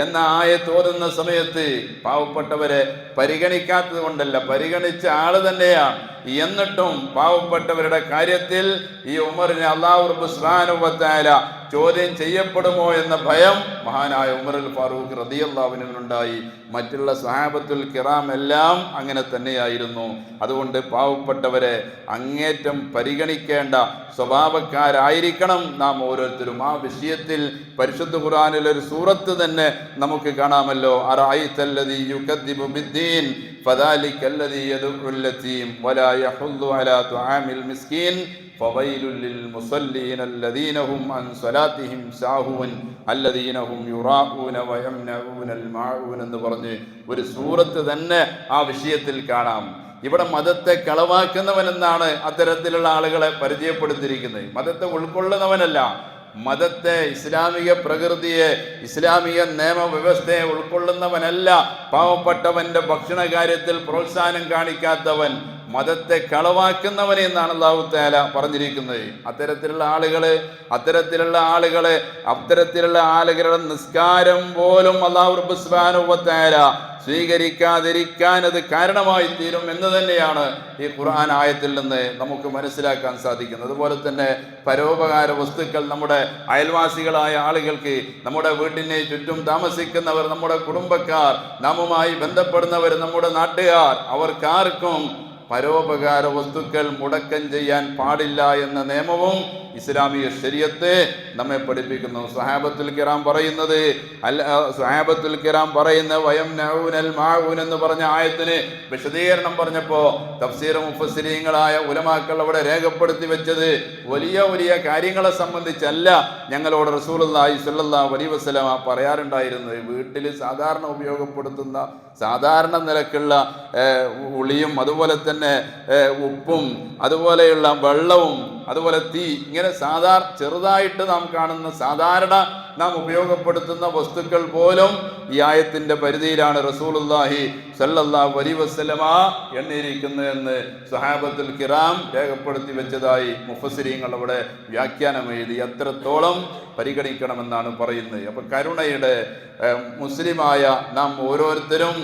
S1: എന്ന ആയത്ത് ഓതുന്ന സമയത്ത് പാവപ്പെട്ടവരെ പരിഗണിക്കാത്തത് കൊണ്ടല്ല, പരിഗണിച്ച ആള് തന്നെയാണ്. എന്നിട്ടും പാവപ്പെട്ടവരുടെ കാര്യത്തിൽ ഈ ഉമറിനെ അല്ലാഹു സുബ്ഹാനഹു വ തആല ചോദ്യം ചെയ്യപ്പെടുമോ എന്ന ഭയം മഹാനായ ഉമറുൽ ഫാറൂഖ് റളിയല്ലാഹു അൻഹുവിനുണ്ടായി. മറ്റുള്ള സ്വഹാബത്തുൽ കിറാം എല്ലാം അങ്ങനെ തന്നെയായിരുന്നു. അതുകൊണ്ട് പാവപ്പെട്ടവരെ അങ്ങേറ്റം പരിഗണിക്കേണ്ട സ്വഭാവക്കാരായിരിക്കണം നാം ഓരോരുത്തരും. ആ വിഷയത്തിൽ പരിശുദ്ധ ഖുർആനിൽ ഒരു സൂറത്ത് തന്നെ നമുക്ക് കാണാമല്ലോ. അറഅയ്തല്ലദീ യുകദ്ദിബു ബിദ്ദീൻ ഫദാലികല്ലദീ യദ്ഉൽ യതീം വലാ യഹുദ്ദു അലാ തുആമിൽ മിസ്കീൻ ഫവൈലുൽ ലിൽ മുസല്ലീന അല്ലദീന ഹും അൻ സ്വലാത്തിഹിം സാഹൂൻ അല്ലദീന ഹും യുറാഊന വയംനഊനൽ മാഊൻ എന്ന് പറഞ്ഞ് ഒരു സൂറത്ത് തന്നെ ആ വിഷയത്തിൽ കാണാം. ഇവിടെ മതത്തെ കളവാക്കുന്നവനെന്നാണ് അത്തരത്തിലുള്ള ആളുകളെ പരിചയപ്പെടുത്തിയിരിക്കുന്നത്. മതത്തെ ഉൾക്കൊള്ളുന്നവനല്ല, മതത്തെ, ഇസ്ലാമിക പ്രകൃതിയെ, ഇസ്ലാമിക നിയമവ്യവസ്ഥയെ ഉൾക്കൊള്ളുന്നവനല്ല പാവപ്പെട്ടവന്റെ ഭക്ഷണ കാര്യത്തിൽ പ്രോത്സാഹനം കാണിക്കാത്തവൻ, മതത്തെ കളവാക്കുന്നവനെ എന്നാണ് അല്ലാഹു തആല പറഞ്ഞിരിക്കുന്നത്. അത്തരത്തിലുള്ള ആളുകളുടെ നിസ്കാരം പോലും അല്ലാഹു റബ്ബ് സുബ്ഹാനഹു വ തആല സ്വീകരിക്കാതിരിക്കാൻ അത് കാരണമായി തീരും എന്ന് തന്നെയാണ് ഈ ഖുർആൻ ആയത്തിൽ നിന്ന് നമുക്ക് മനസ്സിലാക്കാൻ സാധിക്കുന്നത്. അതുപോലെ തന്നെ പരോപകാര വസ്തുക്കൾ നമ്മുടെ അയൽവാസികളായ ആളുകൾക്ക്, നമ്മുടെ വീടിനെ ചുറ്റും താമസിക്കുന്നവർ, നമ്മുടെ കുടുംബക്കാർ, നാമുമായി ബന്ധപ്പെടുന്നവർ, നമ്മുടെ നാട്ടുകാർ, അവർക്കാർക്കും പരോപകാര വസ്തുക്കൾ മുടക്കം ചെയ്യാൻ പാടില്ല എന്ന നിയമവും ഇസ്ലാമിക ശരീഅത്ത് നമ്മെ പഠിപ്പിക്കുന്നു. സ്വഹാബത്തുൽ കിറാം പറയുന്ന വയംനഊനൽ മാഊൻ എന്ന് പറഞ്ഞ ആയത്തിന് വിശദീകരണം പറഞ്ഞപ്പോൾ തഫ്സീർ മുഫസ്സിരീങ്ങളായ ഉലമാക്കൾ അവിടെ രേഖപ്പെടുത്തി വെച്ചത് വലിയ വലിയ കാര്യങ്ങളെ സംബന്ധിച്ചല്ല ഞങ്ങളോട് റസൂലുള്ളാഹി സ്വല്ലല്ലാഹു അലൈഹി വസല്ലമ പറയാറുണ്ടായിരുന്നത്. വീട്ടിൽ സാധാരണ ഉപയോഗപ്പെടുത്തുന്ന സാധാരണ നിലക്കുള്ള ഉളിയും അതുപോലെ തന്നെ ഉപ്പും അതുപോലെയുള്ള വെള്ളവും അതുപോലെ തീ, ഇങ്ങനെ ചെറുതായിട്ട് നാം കാണുന്ന സാധാരണ നാം ഉപയോഗപ്പെടുത്തുന്ന വസ്തുക്കൾ പോലും ഈ ആയത്തിന്റെ പരിധിയിലാണ് റസൂലുള്ളാഹി സ്വല്ലല്ലാഹു അലൈഹി വസല്ലമ എണ്ണിയിരിക്കുന്നത് എന്ന് സ്വഹാബത്തുൽ കിറാം രേഖപ്പെടുത്തി വെച്ചതായി മുഫസ്സിരീങ്ങൾ അവിടെ വ്യാഖ്യാനം എഴുതി. അത്രത്തോളം പരിഗണിക്കണമെന്നാണ് പറയുന്നത്. അപ്പൊ കരുണയുടെ മുസ്ലിമായ നാം ഓരോരുത്തരും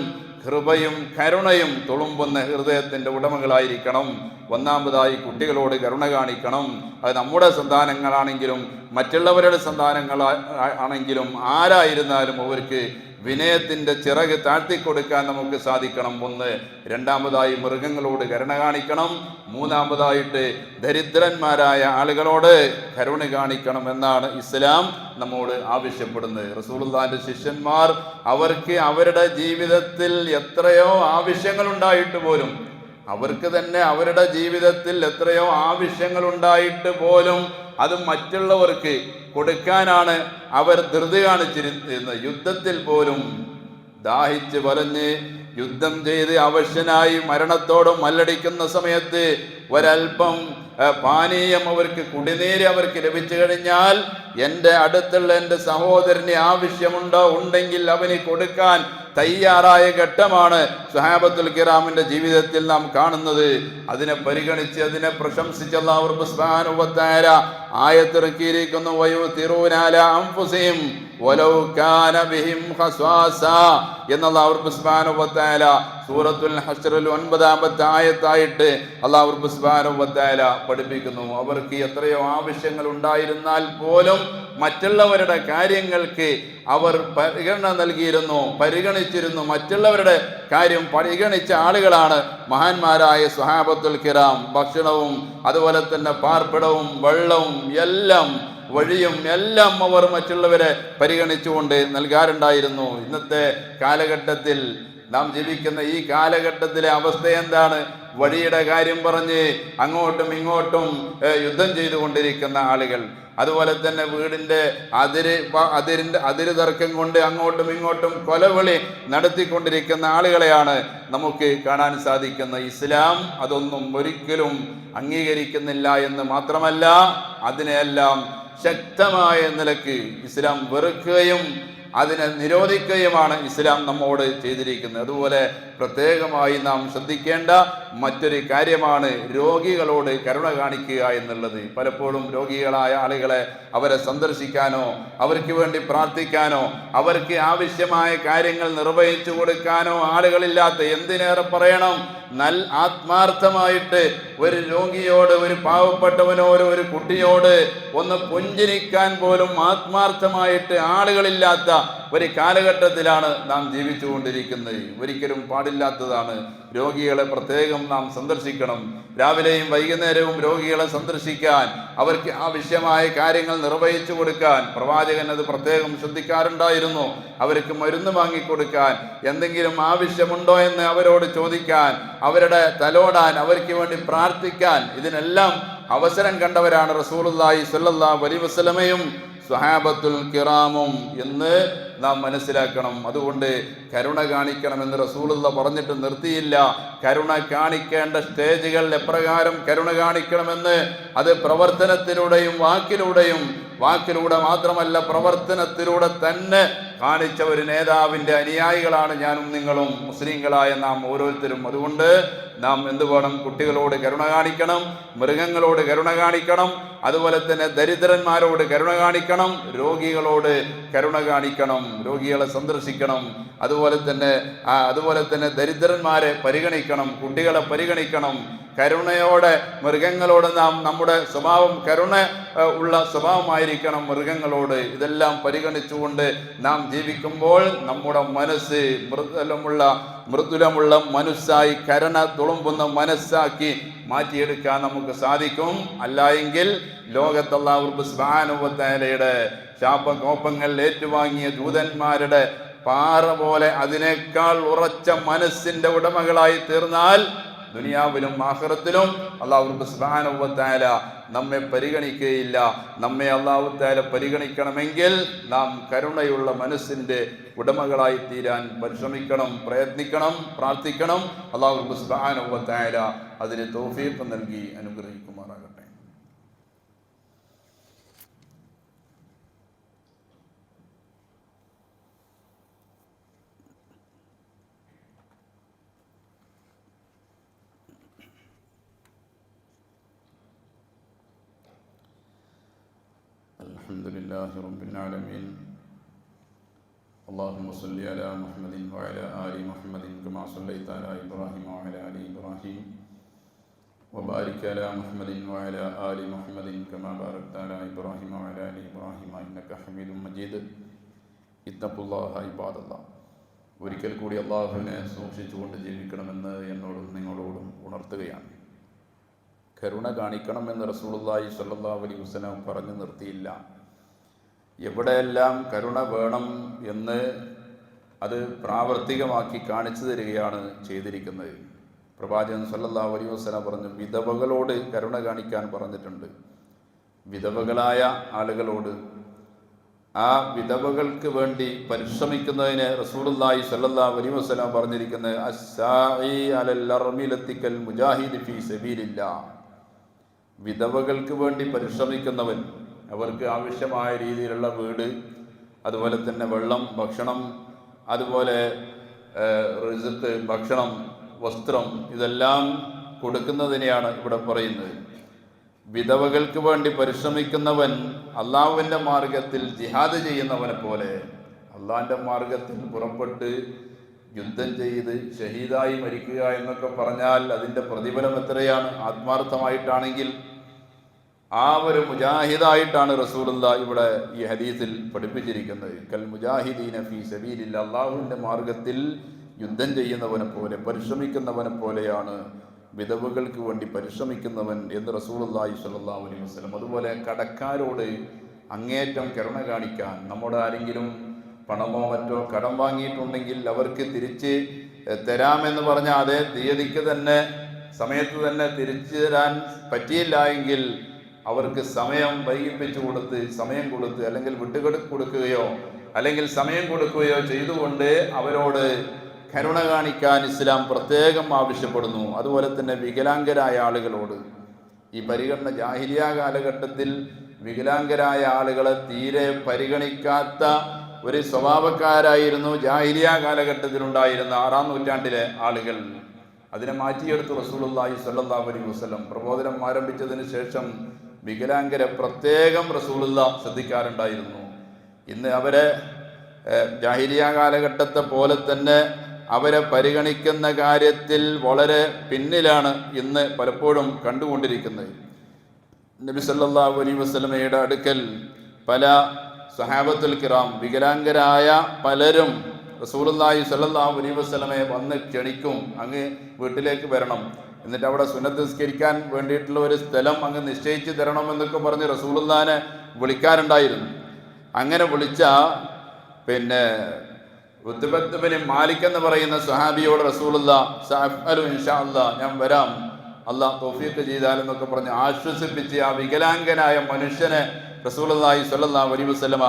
S1: കൃപയും കരുണയും തുളുമ്പുന്ന ഹൃദയത്തിന്റെ ഉടമകളായിരിക്കണം. ഒന്നാമതായി കുട്ടികളോട് കരുണ കാണിക്കണം. അത് നമ്മുടെ സന്താനങ്ങളാണെങ്കിലും മറ്റുള്ളവരുടെ സന്താനങ്ങളാണെങ്കിലും ആരായിരുന്നാലും അവർക്ക് വിനയത്തിന്റെ ചിറക് താഴ്ത്തിക്കൊടുക്കാൻ നമുക്ക് സാധിക്കണം. ഒന്ന്. രണ്ടാമതായി മൃഗങ്ങളോട് കരുണ കാണിക്കണം. മൂന്നാമതായിട്ട് ദരിദ്രന്മാരായ ആളുകളോട് കരുണ കാണിക്കണം എന്നാണ് ഇസ്ലാം നമ്മോട് ആവശ്യപ്പെടുന്നത്. റസൂലുള്ളാഹിന്റെ ശിഷ്യന്മാർ അവർക്ക് അവരുടെ ജീവിതത്തിൽ എത്രയോ ആവശ്യങ്ങളുണ്ടായിട്ട് പോലും അവരുടെ ജീവിതത്തിൽ എത്രയോ ആവശ്യങ്ങളുണ്ടായിട്ട് പോലും അത് മറ്റുള്ളവർക്ക് കൊടുക്കാനാണ് അവർ ധൃതി കാണിച്ചിരുന്നത്. യുദ്ധത്തിൽ പോലും ദാഹിച്ച് വലഞ്ഞ് യുദ്ധം ചെയ്ത് അവശനായി മരണത്തോടും മല്ലടിക്കുന്ന സമയത്ത് ഒരൽപ്പം പാനീയം അവർക്ക്, കുടിനീര് അവർക്ക് ലഭിച്ചു കഴിഞ്ഞാൽ എൻ്റെ അടുത്തുള്ള എൻ്റെ സഹോദരന് ഉണ്ടെങ്കിൽ അവന് കൊടുക്കാൻ തയ്യാറായ ഘട്ടമാണ് സ്വഹാബത്തുൽ കിറാമിന്റെ ജീവിതത്തിൽ നാം കാണുന്നത്. അതിനെ പരിഗണിച്ച് അതിനെ പ്രശംസിച്ച് അല്ലാഹു സുബ്ഹാനഹു വ തആല ആയത്തിറക്കിയിരിക്കുന്നു. വയുതിറൂന അലാ അൻഫുസിഹിം വലൗ കാന ബിഹിം ഖസ്വാസ എന്ന അല്ലാഹു സുബ്ഹാനഹു വ തആല സൂറത്തുൽ ഹശ്റിൽ 9-ാമത്തെ ആയത്തായിട്ട് അല്ലാഹു സുബ്ഹാനഹു വ തആല പഠിപ്പിക്കുന്നു. അവർക്ക് എത്രയോ ആവശ്യങ്ങൾ ഉണ്ടായിരുന്നാൽ പോലും മറ്റുള്ളവരുടെ കാര്യങ്ങൾക്ക് അവർ പരിഗണന പരിഗണിച്ചിരുന്നു. മറ്റുള്ളവരുടെ കാര്യം പരിഗണിച്ച ആളുകളാണ് മഹാന്മാരായ സ്വഹാബത്തുൽ കിറാം. ഭക്ഷണവും അതുപോലെ തന്നെ പാർപ്പിടവും വെള്ളവും എല്ലാം വഴിയും എല്ലാം അവർ മറ്റുള്ളവരെ പരിഗണിച്ചുകൊണ്ട് നൽകാറുണ്ടായിരുന്നു. ഇന്നത്തെ കാലഘട്ടത്തിൽ നാം ജീവിക്കുന്ന ഈ കാലഘട്ടത്തിലെ അവസ്ഥ എന്താണ്? വഴിയുടെ കാര്യം പറഞ്ഞ് അങ്ങോട്ടും ഇങ്ങോട്ടും യുദ്ധം ചെയ്തുകൊണ്ടിരിക്കുന്ന ആളുകൾ, അതുപോലെ തന്നെ വീടിന്റെ അതിര് തർക്കം കൊണ്ട് അങ്ങോട്ടും ഇങ്ങോട്ടും കൊലവിളി നടത്തിക്കൊണ്ടിരിക്കുന്ന ആളുകളെയാണ് നമുക്ക് കാണാൻ സാധിക്കുന്നത്. ഇസ്ലാം അതൊന്നും ഒരിക്കലും അംഗീകരിക്കുന്നില്ല എന്ന് മാത്രമല്ല, അതിനെല്ലാം ശക്തമായ നിലക്ക് ഇസ്ലാം വെറുക്കുകയും അതിനെ നിരോധിക്കുകയുമാണ് ഇസ്ലാം നമ്മോട് ചെയ്തിരിക്കുന്നത്. അതുപോലെ പ്രത്യേകമായി നാം ശ്രദ്ധിക്കേണ്ട മറ്റൊരു കാര്യമാണ് രോഗികളോട് കരുണ കാണിക്കുക എന്നുള്ളത്. പലപ്പോഴും രോഗികളായ ആളുകളെ അവരെ സന്ദർശിക്കാനോ അവർക്ക് വേണ്ടി പ്രാർത്ഥിക്കാനോ അവർക്ക് ആവശ്യമായ കാര്യങ്ങൾ നിർവഹിച്ചു കൊടുക്കാനോ ആളുകളില്ലാത്ത, എന്തിനേറെ പറയണം, ആത്മാർത്ഥമായിട്ട് ഒരു രോഗിയോട്, ഒരു പാവപ്പെട്ടവനോട്, ഒരു കുട്ടിയോട് ഒന്ന് പുഞ്ചിരിക്കാൻ പോലും ആത്മാർത്ഥമായിട്ട് ആളുകളില്ലാത്ത ഒരു കാലഘട്ടത്തിലാണ് നാം ജീവിച്ചുകൊണ്ടിരിക്കുന്നത്. ഒരിക്കലും പാടില്ലാത്തതാണ്. രോഗികളെ പ്രത്യേകം നാം സന്ദർശിക്കണം. രാവിലെയും വൈകുന്നേരവും രോഗികളെ സന്ദർശിക്കാൻ, അവർക്ക് ആവശ്യമായ കാര്യങ്ങൾ നിർവഹിച്ചു കൊടുക്കാൻ പ്രവാചകൻ അത് പ്രത്യേകം ശ്രദ്ധിക്കാറുണ്ടായിരുന്നു. അവർക്ക് മരുന്ന് വാങ്ങിക്കൊടുക്കാൻ, എന്തെങ്കിലും ആവശ്യമുണ്ടോ എന്ന് അവരോട് ചോദിക്കാൻ, അവരുടെ തലോടാൻ, അവർക്ക് വേണ്ടി പ്രാർത്ഥിക്കാൻ, ഇതിനെല്ലാം അവസരം കണ്ടവരാണ് റസൂലുള്ളാഹി സ്വല്ലല്ലാഹു അലൈഹി വസല്ലമയും സ്വഹാബത്തുൽ കിറാമും എന്ന് നാം മനസ്സിലാക്കണം. അതുകൊണ്ട് കരുണ കാണിക്കണമെന്ന് റസൂലുള്ള പറഞ്ഞിട്ട് നിർത്തിയില്ല. കരുണ കാണിക്കേണ്ട സ്റ്റേജുകൾ എപ്രകാരം കരുണ കാണിക്കണമെന്ന് അത് പ്രവർത്തനത്തിലൂടെയും വാക്കിലൂടെ മാത്രമല്ല പ്രവർത്തനത്തിലൂടെ തന്നെ കാണിച്ച ഒരു നേതാവിൻ്റെ അനുയായികളാണ് ഞാനും നിങ്ങളും, മുസ്ലിങ്ങളായ നാം ഓരോരുത്തരും. അതുകൊണ്ട് നാം എന്ത് വേണം? കുട്ടികളോട് കരുണ കാണിക്കണം, മൃഗങ്ങളോട് കരുണ കാണിക്കണം, അതുപോലെ തന്നെ ദരിദ്രന്മാരോട് കരുണ കാണിക്കണം, രോഗികളോട് കരുണ കാണിക്കണം, രോഗികളെ സന്ദർശിക്കണം, അതുപോലെ തന്നെ ദരിദ്രന്മാരെ പരിഗണിക്കണം, കുട്ടികളെ പരിഗണിക്കണം. കരുണയോടെ മൃഗങ്ങളോട് നമ്മുടെ സ്വഭാവം കരുണ ഉള്ള സ്വഭാവമായിരിക്കണം മൃഗങ്ങളോട്. ഇതെല്ലാം പരിഗണിച്ചുകൊണ്ട് നാം ജീവിക്കുമ്പോൾ നമ്മുടെ മനസ്സ് മൃദുലമുള്ള മനസ്സായി, കരുണ തുളുമ്പുന്ന മനസ്സാക്കി മാറ്റിയെടുക്കാൻ നമുക്ക് സാധിക്കും. അല്ല എങ്കിൽ ലോകത്ത് അല്ലാഹു സുബ്ഹാനഹു വ തആലയുടെ ശാപകോപങ്ങൾ ഏറ്റുവാങ്ങിയ ദൂതന്മാരുടെ പാറ പോലെ അതിനേക്കാൾ ഉറച്ച മനസ്സിന്റെ ഉടമകളായി തീർന്നാൽ ദുനിയാവിലും ആഖിറത്തിലും അല്ലാഹു സുബ്ഹാനഹു വ തആല നമ്മെ പരിഗണിക്കുകയില്ല. നമ്മെ അല്ലാഹു തആല പരിഗണിക്കണമെങ്കിൽ നാം കരുണയുള്ള മനസ്സിന്റെ ഉടമകളായി തീരാൻ പരിശ്രമിക്കണം, പ്രയത്നിക്കണം, പ്രാർത്ഥിക്കണം. അല്ലാഹു സുബ്ഹാനഹു വ തആല അതിന് തൗഫീഖ് നൽകി അനുഗ്രഹിക്കുമാറാകട്ടെ. അൽഹംദുലില്ലാഹി റബ്ബിൽ ആലമീൻ. اللهم صل على محمد وعلى آل محمد كما صليت على إبراهيم وعلى آل إبراهيم وبارك على محمد وعلى آل محمد كما باركت على إبراهيم وعلى آل إبراهيم إنك حميد مجيد. اتقوا الله عباد الله. ഒരിക്കൽ കൂടി അള്ളാഹുവിനെ സൂക്ഷിച്ചുകൊണ്ട് ജീവിക്കണമെന്ന് എന്നോടും നിങ്ങളോടും ഉണർത്തുകയാണ്. കരുണ കാണിക്കണമെന്ന് റസൂലുള്ളാഹി സ്വല്ലല്ലാഹു അലൈഹി വസല്ലം പറഞ്ഞു നിർത്തിയില്ല. എവിടെയെല്ലാം കരുണ വേണം എന്ന് അത് പ്രാവർത്തികമാക്കി കാണിച്ചു തരികയാണ് ചെയ്തിരിക്കുന്നത്. പ്രവാചകൻ സല്ലല്ലാഹു അലൈഹി വസല്ലം പറഞ്ഞു, വിധവകളോട് കരുണ കാണിക്കാൻ പറഞ്ഞിട്ടുണ്ട്. വിധവകളായ ആളുകളോട്, ആ വിധവകൾക്ക് വേണ്ടി പരിശ്രമിക്കുന്നതിന് റസൂലുള്ളാഹി സ്വല്ലല്ലാഹു അലൈഹി വസല്ലം പറഞ്ഞിരിക്കുന്നത് അസ്സാഇ അലൽ അർമിലത്തിക്കൽ മുജാഹിദി ഫീ സബീലില്ലാഹ്. വിധവകൾക്ക് വേണ്ടി പരിശ്രമിക്കുന്നവൻ, അവർക്ക് ആവശ്യമായ രീതിയിലുള്ള വീട്, അതുപോലെ തന്നെ വെള്ളം, ഭക്ഷണം, അതുപോലെ റിസ്ക്, ഭക്ഷണം, വസ്ത്രം, ഇതെല്ലാം കൊടുക്കുന്നതിനെയാണ് ഇവിടെ പറയുന്നത്. വിധവകൾക്ക് വേണ്ടി പരിശ്രമിക്കുന്നവൻ അള്ളാഹുവിൻ്റെ മാർഗത്തിൽ ജിഹാദ് ചെയ്യുന്നവനെ പോലെ, അള്ളാഹിൻ്റെ മാർഗത്തിൽ പുറപ്പെട്ട് യുദ്ധം ചെയ്ത് ഷഹീദായി മരിക്കുക എന്നൊക്കെ പറഞ്ഞാൽ അതിൻ്റെ പ്രതിഫലം എത്രയാണ്? ആത്മാർത്ഥമായിട്ടാണെങ്കിൽ ആ ഒരു മുജാഹിദായിട്ടാണ് റസൂലുള്ളാഹി ഇവിടെ ഈ ഹദീസിൽ പഠിപ്പിച്ചിരിക്കുന്നത്. കൽ മുജാഹിദീന ഫീ സബീലില്ലാഹ്. അള്ളാഹുവിൻ്റെ മാർഗത്തിൽ യുദ്ധം ചെയ്യുന്നവനെ പോലെ, പരിശ്രമിക്കുന്നവനെ പോലെയാണ് വിധവകൾക്ക് വേണ്ടി പരിശ്രമിക്കുന്നവൻ എന്ന് റസൂലുള്ളാഹി സ്വല്ലല്ലാഹു അലൈഹി വസല്ലം. അതുപോലെ കടക്കാരോട് അങ്ങേയറ്റം കരുണ കാണിക്കാൻ, നമ്മുടെ ആരെങ്കിലും പണമോ മറ്റോ കടം വാങ്ങിയിട്ടുണ്ടെങ്കിൽ അവർക്ക് തിരിച്ച് തരാമെന്ന് പറഞ്ഞ അതേ തീയതിക്ക് തന്നെ, സമയത്ത് തന്നെ തിരിച്ചു തരാൻ പറ്റിയില്ല എങ്കിൽ അവർക്ക് സമയം വൈകിപ്പിച്ചു കൊടുത്ത്, സമയം കൊടുത്ത്, അല്ലെങ്കിൽ കൊടുക്കുകയോ അല്ലെങ്കിൽ സമയം കൊടുക്കുകയോ ചെയ്തുകൊണ്ട് അവരോട് കരുണ കാണിക്കാൻ ഇസ്ലാം പ്രത്യേകം ആവശ്യപ്പെടുന്നു. അതുപോലെ തന്നെ വികലാംഗരായ ആളുകളോട്, ഈ പരിഗണന ജാഹിലിയ കാലഘട്ടത്തിൽ വികലാംഗരായ ആളുകളെ തീരെ പരിഗണിക്കാത്ത ഒരു സ്വഭാവക്കാരായിരുന്നു ജാഹിലിയ കാലഘട്ടത്തിലുണ്ടായിരുന്ന 6-ാം നൂറ്റാണ്ടിലെ ആളുകൾ. അതിനെ മാറ്റിയെടുത്തു റസൂലുള്ളാഹി സ്വല്ലല്ലാഹു അലൈഹി വസല്ലം. പ്രബോധനം ആരംഭിച്ചതിന് ശേഷം വികലാംഗരെ പ്രത്യേകം റസൂലുള്ളാഹി ശ്രദ്ധിക്കാറുണ്ടായിരുന്നു. ഇന്ന് അവരെ ജാഹിലിയ കാലഘട്ടത്തെ പോലെ തന്നെ അവരെ പരിഗണിക്കുന്ന കാര്യത്തിൽ വളരെ പിന്നിലാണ് ഇന്ന് പലപ്പോഴും കണ്ടുകൊണ്ടിരിക്കുന്നത്. നബി സല്ലല്ലാഹു അലൈഹി വസല്ലമയുടെ അടുക്കൽ പല സ്വഹാബത്തുൽ കിറാം, വികലാംഗരായ പലരും റസൂലുള്ളാഹി സ്വല്ലല്ലാഹു അലൈഹി വസല്ലമയെ വന്ന് ക്ഷണിക്കും, അങ്ങ് വീട്ടിലേക്ക് വരണം, എന്നിട്ട് അവിടെ സുന്നത്ത് നിസ്കരിക്കാൻ വേണ്ടിയിട്ടുള്ള ഒരു സ്ഥലം അങ്ങ് നിശ്ചയിച്ച് തരണം എന്നൊക്കെ പറഞ്ഞ് റസൂലുള്ളാഹിനെ വിളിക്കാറുണ്ടായിരുന്നു. അങ്ങനെ വിളിച്ച ഉത്ബത്ത് ബിൻ മാലിക് എന്ന് പറയുന്ന സ്വഹാബിയോട് റസൂലുള്ളാഹി സഅഫ്അലു ഇൻഷാ അല്ലാഹ്, ഞാൻ വരാം, അള്ളാഹ് തൗഫീഖ് ചെയ്താലെന്നൊക്കെ പറഞ്ഞ് ആശ്വസിപ്പിച്ച് ആ വികലാംഗനായ മനുഷ്യനെ റസൂലുള്ളാഹി സ്വല്ലല്ലാഹു അലൈഹി വസല്ലമ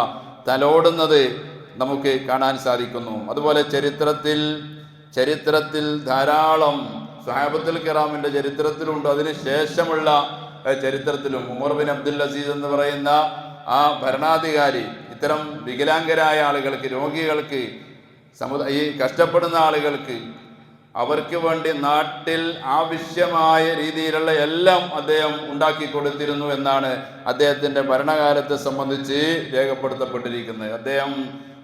S1: തലോടുന്നത് നമുക്ക് കാണാൻ സാധിക്കുന്നു. അതുപോലെ ചരിത്രത്തിൽ ധാരാളം സ്വഹാബത്തുൽ കിറാമിന്റെ ചരിത്രത്തിലുണ്ട്, അതിന് ശേഷമുള്ള ചരിത്രത്തിലും. ഉമർ ബിൻ അബ്ദുൽ അസീസ് എന്ന് പറയുന്ന ആ ഭരണാധികാരി ഇത്തരം വികലാംഗരായ ആളുകൾക്ക്, രോഗികൾക്ക്, ഈ കഷ്ടപ്പെടുന്ന ആളുകൾക്ക് അവർക്ക് വേണ്ടി നാട്ടിൽ ആവശ്യമായ രീതിയിലുള്ള എല്ലാം അദ്ദേഹം ഉണ്ടാക്കി കൊടുത്തിരുന്നു എന്നാണ് അദ്ദേഹത്തിൻ്റെ ഭരണകാലത്തെ സംബന്ധിച്ച് രേഖപ്പെടുത്തപ്പെട്ടിരിക്കുന്നത്. അദ്ദേഹം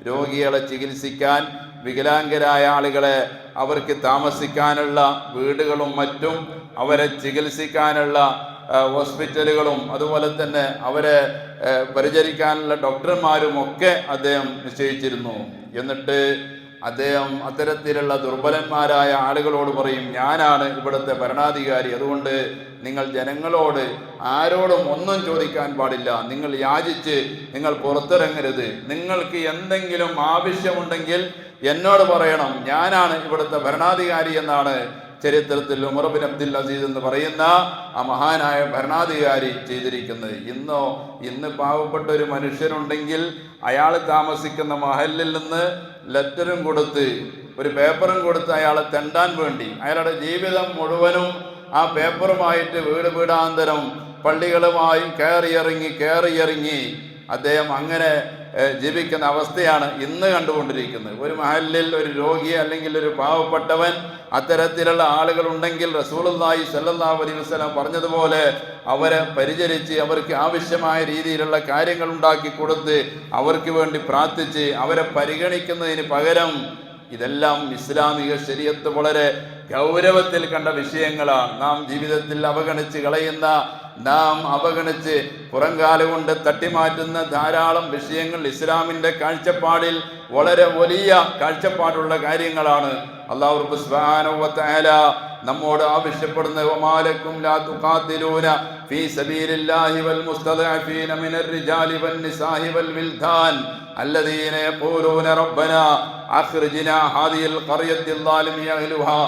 S1: രോഗികളെ ചികിത്സിക്കാൻ, വികലാംഗരായ ആളുകളെ അവർക്ക് താമസിക്കാനുള്ള വീടുകളും മറ്റും, അവരെ ചികിത്സിക്കാനുള്ള ഹോസ്പിറ്റലുകളും, അതുപോലെ തന്നെ അവരെ പരിചരിക്കാനുള്ള ഡോക്ടർമാരും ഒക്കെ അദ്ദേഹം നിശ്ചയിച്ചിരുന്നു. എന്നിട്ട് അദ്ദേഹം അത്തരത്തിലുള്ള ദുർബലന്മാരായ ആളുകളോട് പറയും, ഞാനാണ് ഇവിടുത്തെ ഭരണാധികാരി, അതുകൊണ്ട് നിങ്ങൾ ജനങ്ങളോട് ആരോടും ഒന്നും ചോദിക്കാൻ പാടില്ല, നിങ്ങൾ യാചിച്ച് നിങ്ങൾ പുറത്തിറങ്ങരുത്, നിങ്ങൾക്ക് എന്തെങ്കിലും ആവശ്യമുണ്ടെങ്കിൽ എന്നോട് പറയണം, ഞാനാണ് ഇവിടുത്തെ ഭരണാധികാരി എന്നാണ് ചരിത്രത്തിൽ ഉമർ ബിൻ അബ്ദുൽ അസീസ് എന്ന് പറയുന്ന ആ മഹാനായ ഭരണാധികാരി ചെയ്തിരിക്കുന്നത്. ഇന്ന് പാവപ്പെട്ട ഒരു മനുഷ്യനുണ്ടെങ്കിൽ അയാൾ താമസിക്കുന്ന മഹലിൽ നിന്ന് ലെറ്ററും കൊടുത്ത്, ഒരു പേപ്പറും കൊടുത്ത് അയാളെ തെണ്ടാൻ വേണ്ടി, അയാളുടെ ജീവിതം മുഴുവനും ആ പേപ്പറുമായിട്ട് വീടാന്തരം പള്ളികളുമായി കയറിയിറങ്ങി അദ്ദേഹം അങ്ങനെ ജീവിക്കുന്ന അവസ്ഥയാണ് ഇന്ന് കണ്ടുകൊണ്ടിരിക്കുന്നത്. ഒരു മഹലിൽ ഒരു രോഗി അല്ലെങ്കിൽ ഒരു പാവപ്പെട്ടവൻ അത്തരത്തിലുള്ള ആളുകൾ ഉണ്ടെങ്കിൽ റസൂലുള്ളാഹി സ്വല്ലല്ലാഹു അലൈഹി വസല്ലം പറഞ്ഞതുപോലെ അവരെ പരിചരിച്ച് അവർക്ക് ആവശ്യമായ രീതിയിലുള്ള കാര്യങ്ങൾ ഉണ്ടാക്കി കൊടുത്ത് അവർക്ക് വേണ്ടി പ്രാർത്ഥിച്ച് അവരെ പരിഗണിക്കുന്നതിന് പകരം, ഇതെല്ലാം ഇസ്ലാമിക ശരീഅത്ത് വളരെ ഗൗരവത്തിൽ കണ്ട വിഷയങ്ങളാണ്. നാം ജീവിതത്തിൽ അവഗണിച്ച് പുറംകാലം കൊണ്ട് തട്ടിമാറ്റുന്ന ധാരാളം വിഷയങ്ങൾ ഇസ്ലാമിൻ്റെ കാഴ്ചപ്പാടിൽ വളരെ വലിയ കാഴ്ചപ്പാടുള്ള കാര്യങ്ങളാണ്. അല്ലാഹു സുബ്ഹാനഹു വ തആല നമ്മോട് ആവശ്യപ്പെടുന്ന വമാലക്കും ലാ തുഖാതിലൂന ഫീ സബീലില്ലാഹി വൽ മുസ്തദഅഫീന മിനർ റിജാലി വൻ നിസാഇ വൽ വിൽദാൻ അല്ലദീന യഖൂലൂന റബ്ബനാ അഖ്രിജ്നാ ഹാദിഹിൽ ഖർയത്തിൽ ളാലിമി അഹ്ലുഹാ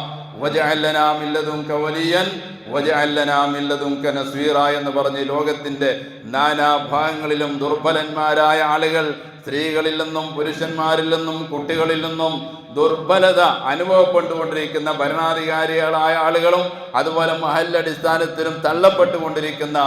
S1: വജഅൽ ലനാ മിൻ ലദുൻക വലിയൻ വജഅൽ ലനാ മിൻ ലദുൻക നസ്വീറ എന്ന് പറഞ്ഞ് ലോകത്തിന്റെ നാനാഭാഗങ്ങളിലും ദുർബലന്മാരായ ആളുകൾ, സ്ത്രീകളിൽ നിന്നും പുരുഷന്മാരിൽ നിന്നും കുട്ടികളിൽ നിന്നും ദുർബലത അനുഭവപ്പെട്ടുകൊണ്ടിരിക്കുന്ന ഭരണാധികാരികളായ ആളുകളും അതുപോലെ മഹല്ലടിസ്ഥാനത്തിലും തള്ളപ്പെട്ടുകൊണ്ടിരിക്കുന്ന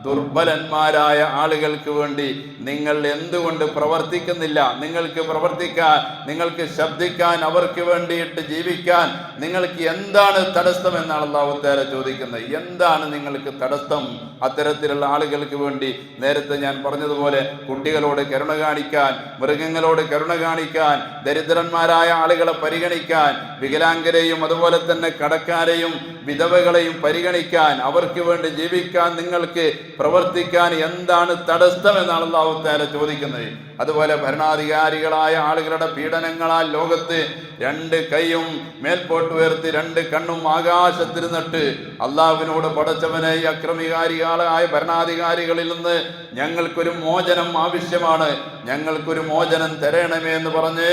S1: ദുർബലന്മാരായ ആളുകൾക്ക് വേണ്ടി നിങ്ങൾ എന്തുകൊണ്ട് പ്രവർത്തിക്കുന്നില്ല? നിങ്ങൾക്ക് പ്രവർത്തിക്കാൻ, നിങ്ങൾക്ക് ശബ്ദിക്കാൻ, അവർക്ക് വേണ്ടിയിട്ട് ജീവിക്കാൻ നിങ്ങൾക്ക് എന്താണ് തടസ്സം എന്നാണ് അല്ലാഹു തആല ചോദിക്കുന്നത്. എന്താണ് നിങ്ങൾക്ക് തടസ്സം? അത്തരത്തിലുള്ള ആളുകൾക്ക് വേണ്ടി നേരത്തെ ഞാൻ പറഞ്ഞതുപോലെ കുട്ടികളോട് കരുണ കാണിക്കാൻ, മൃഗങ്ങളോട് കരുണ കാണിക്കാൻ, ദരിദ്രന്മാരായ ആളുകളെ പരിഗണിക്കാൻ, വികലാംഗരെയും അതുപോലെ തന്നെ കടക്കാരെയും വിധവകളെയും പരിഗണിക്കാൻ, അവർക്ക് വേണ്ടി ജീവിക്കാൻ നിങ്ങൾക്ക് പ്രവർത്തിക്കാൻ എന്താണ് തടസ്സം എന്നാണ് അല്ലാഹു തആല ചോദിക്കുന്നത്. അതുപോലെ ഭരണാധികാരികളായ ആളുകളുടെ പീഡനങ്ങളാൽ ലോകത്ത് രണ്ട് കൈയും മേൽപോട്ട് ഉയർത്തി രണ്ട് കണ്ണും ആകാശത്തിരുന്നിട്ട് അള്ളാഹുവിനോട് പടച്ചവനെ, ഈ അക്രമികാരികളായ ഭരണാധികാരികളിൽ നിന്ന് ഞങ്ങൾക്കൊരു മോചനം ആവശ്യമാണ്, ഞങ്ങൾക്കൊരു മോചനം തരണമേ എന്ന് പറഞ്ഞ്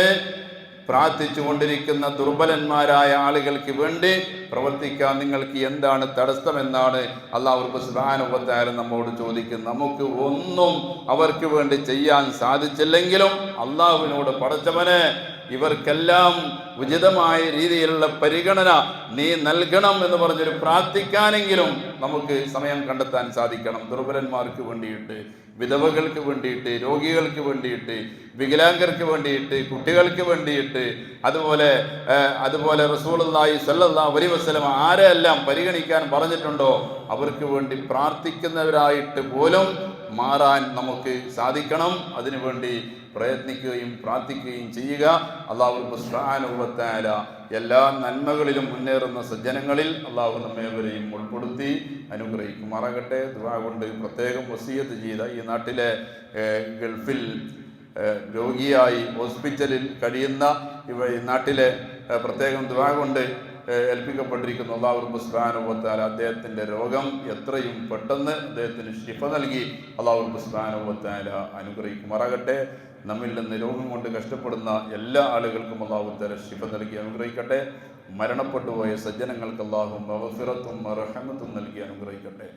S1: പ്രാർത്ഥിച്ചു കൊണ്ടിരിക്കുന്ന ദുർബലന്മാരായ ആളുകൾക്ക് വേണ്ടി പ്രവർത്തിക്കാൻ നിങ്ങൾക്ക് എന്താണ് തടസ്സമെന്നാണ് അല്ലാഹു സുബ്ഹാനഹു വ തആല നമ്മോട് ചോദിക്കുന്നത്. നമുക്ക് ഒന്നും അവർക്ക് വേണ്ടി ചെയ്യാൻ സാധിച്ചില്ലെങ്കിലും അള്ളാഹുവിനോട് പടച്ചവനെ, ഇവർക്കെല്ലാം ഉചിതമായ രീതിയിലുള്ള പരിഗണന നീ നൽകണം എന്ന് പറഞ്ഞൊരു പ്രാർത്ഥിക്കാനെങ്കിലും നമുക്ക് സമയം കണ്ടെത്താൻ സാധിക്കണം. ദുർബലന്മാർക്ക് വേണ്ടിയിട്ട്, വിധവകൾക്ക് വേണ്ടിയിട്ട്, രോഗികൾക്ക് വേണ്ടിയിട്ട്, വികലാംഗർക്ക് വേണ്ടിയിട്ട്, കുട്ടികൾക്ക് വേണ്ടിയിട്ട്, അതുപോലെ റസൂലുള്ളാഹി സ്വല്ലല്ലാഹു അലൈഹി വസല്ലം ആരെല്ലാം പരിഗണിക്കാൻ പറഞ്ഞിട്ടുണ്ടോ അവർക്ക് വേണ്ടി പ്രാർത്ഥിക്കുന്നവരായിട്ട് പോലും മാറാൻ നമുക്ക് സാധിക്കണം. അതിനുവേണ്ടി പ്രയത്നിക്കുകയും പ്രാർത്ഥിക്കുകയും ചെയ്യുക. അല്ലാഹു സുബ്ഹാനഹു വ തആല എല്ലാ നന്മകളിലും മുന്നേറുന്ന സജ്ജനങ്ങളിൽ അല്ലാഹു നമ്മേവരെയും ഉൾപ്പെടുത്തി അനുഗ്രഹിക്കുമാറാകട്ടെ. ദുആ കൊണ്ട് പ്രത്യേകം വസിയത്ത് ചെയ്ത ഈ നാട്ടിലെ ഗൾഫിൽ രോഗിയായി ഹോസ്പിറ്റലിൽ കഴിയുന്ന ഈ നാട്ടിലെ പ്രത്യേകം ദുആ കൊണ്ട് ഏൽപ്പിക്കപ്പെട്ടിരിക്കുന്നു. അല്ലാഹു സുബ്ഹാനഹു വ തആല അദ്ദേഹത്തിൻ്റെ രോഗം എത്രയും പെട്ടെന്ന് അദ്ദേഹത്തിന് ശിഫ നൽകി അല്ലാഹു സുബ്ഹാനഹു വ തആല അനുഗ്രഹിക്കുമാറാകട്ടെ. നമ്മിൽ നിന്ന് രോഗം കൊണ്ട് കഷ്ടപ്പെടുന്ന എല്ലാ ആളുകൾക്കും അല്ലാഹു തആല ശിഫ നൽകി അനുഗ്രഹിക്കട്ടെ. മരണപ്പെട്ടു പോയ സജ്ജനങ്ങൾക്ക് അല്ലാഹു മഗ്ഫിറത്തും റഹ്മത്തും നൽകി അനുഗ്രഹിക്കട്ടെ.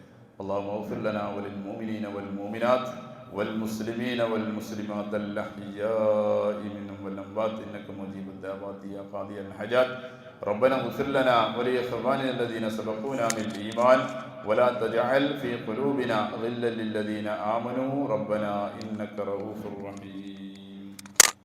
S1: അല്ലാഹു മഗ്ഫിർ ലനാ വലിൽ മുഅ്മിനീന വൽ മുഅ്മിനാത്ത് والمسلمين والمسلمات الأحياء منهم والأموات إنك مجيب الدعوات يا قاضي الحاجات ربنا اغفر لنا ولإخواننا الذين سبقونا بالإيمان ولا تجعل في قلوبنا غلا للذين آمنوا ربنا إنك رؤوف رحيم.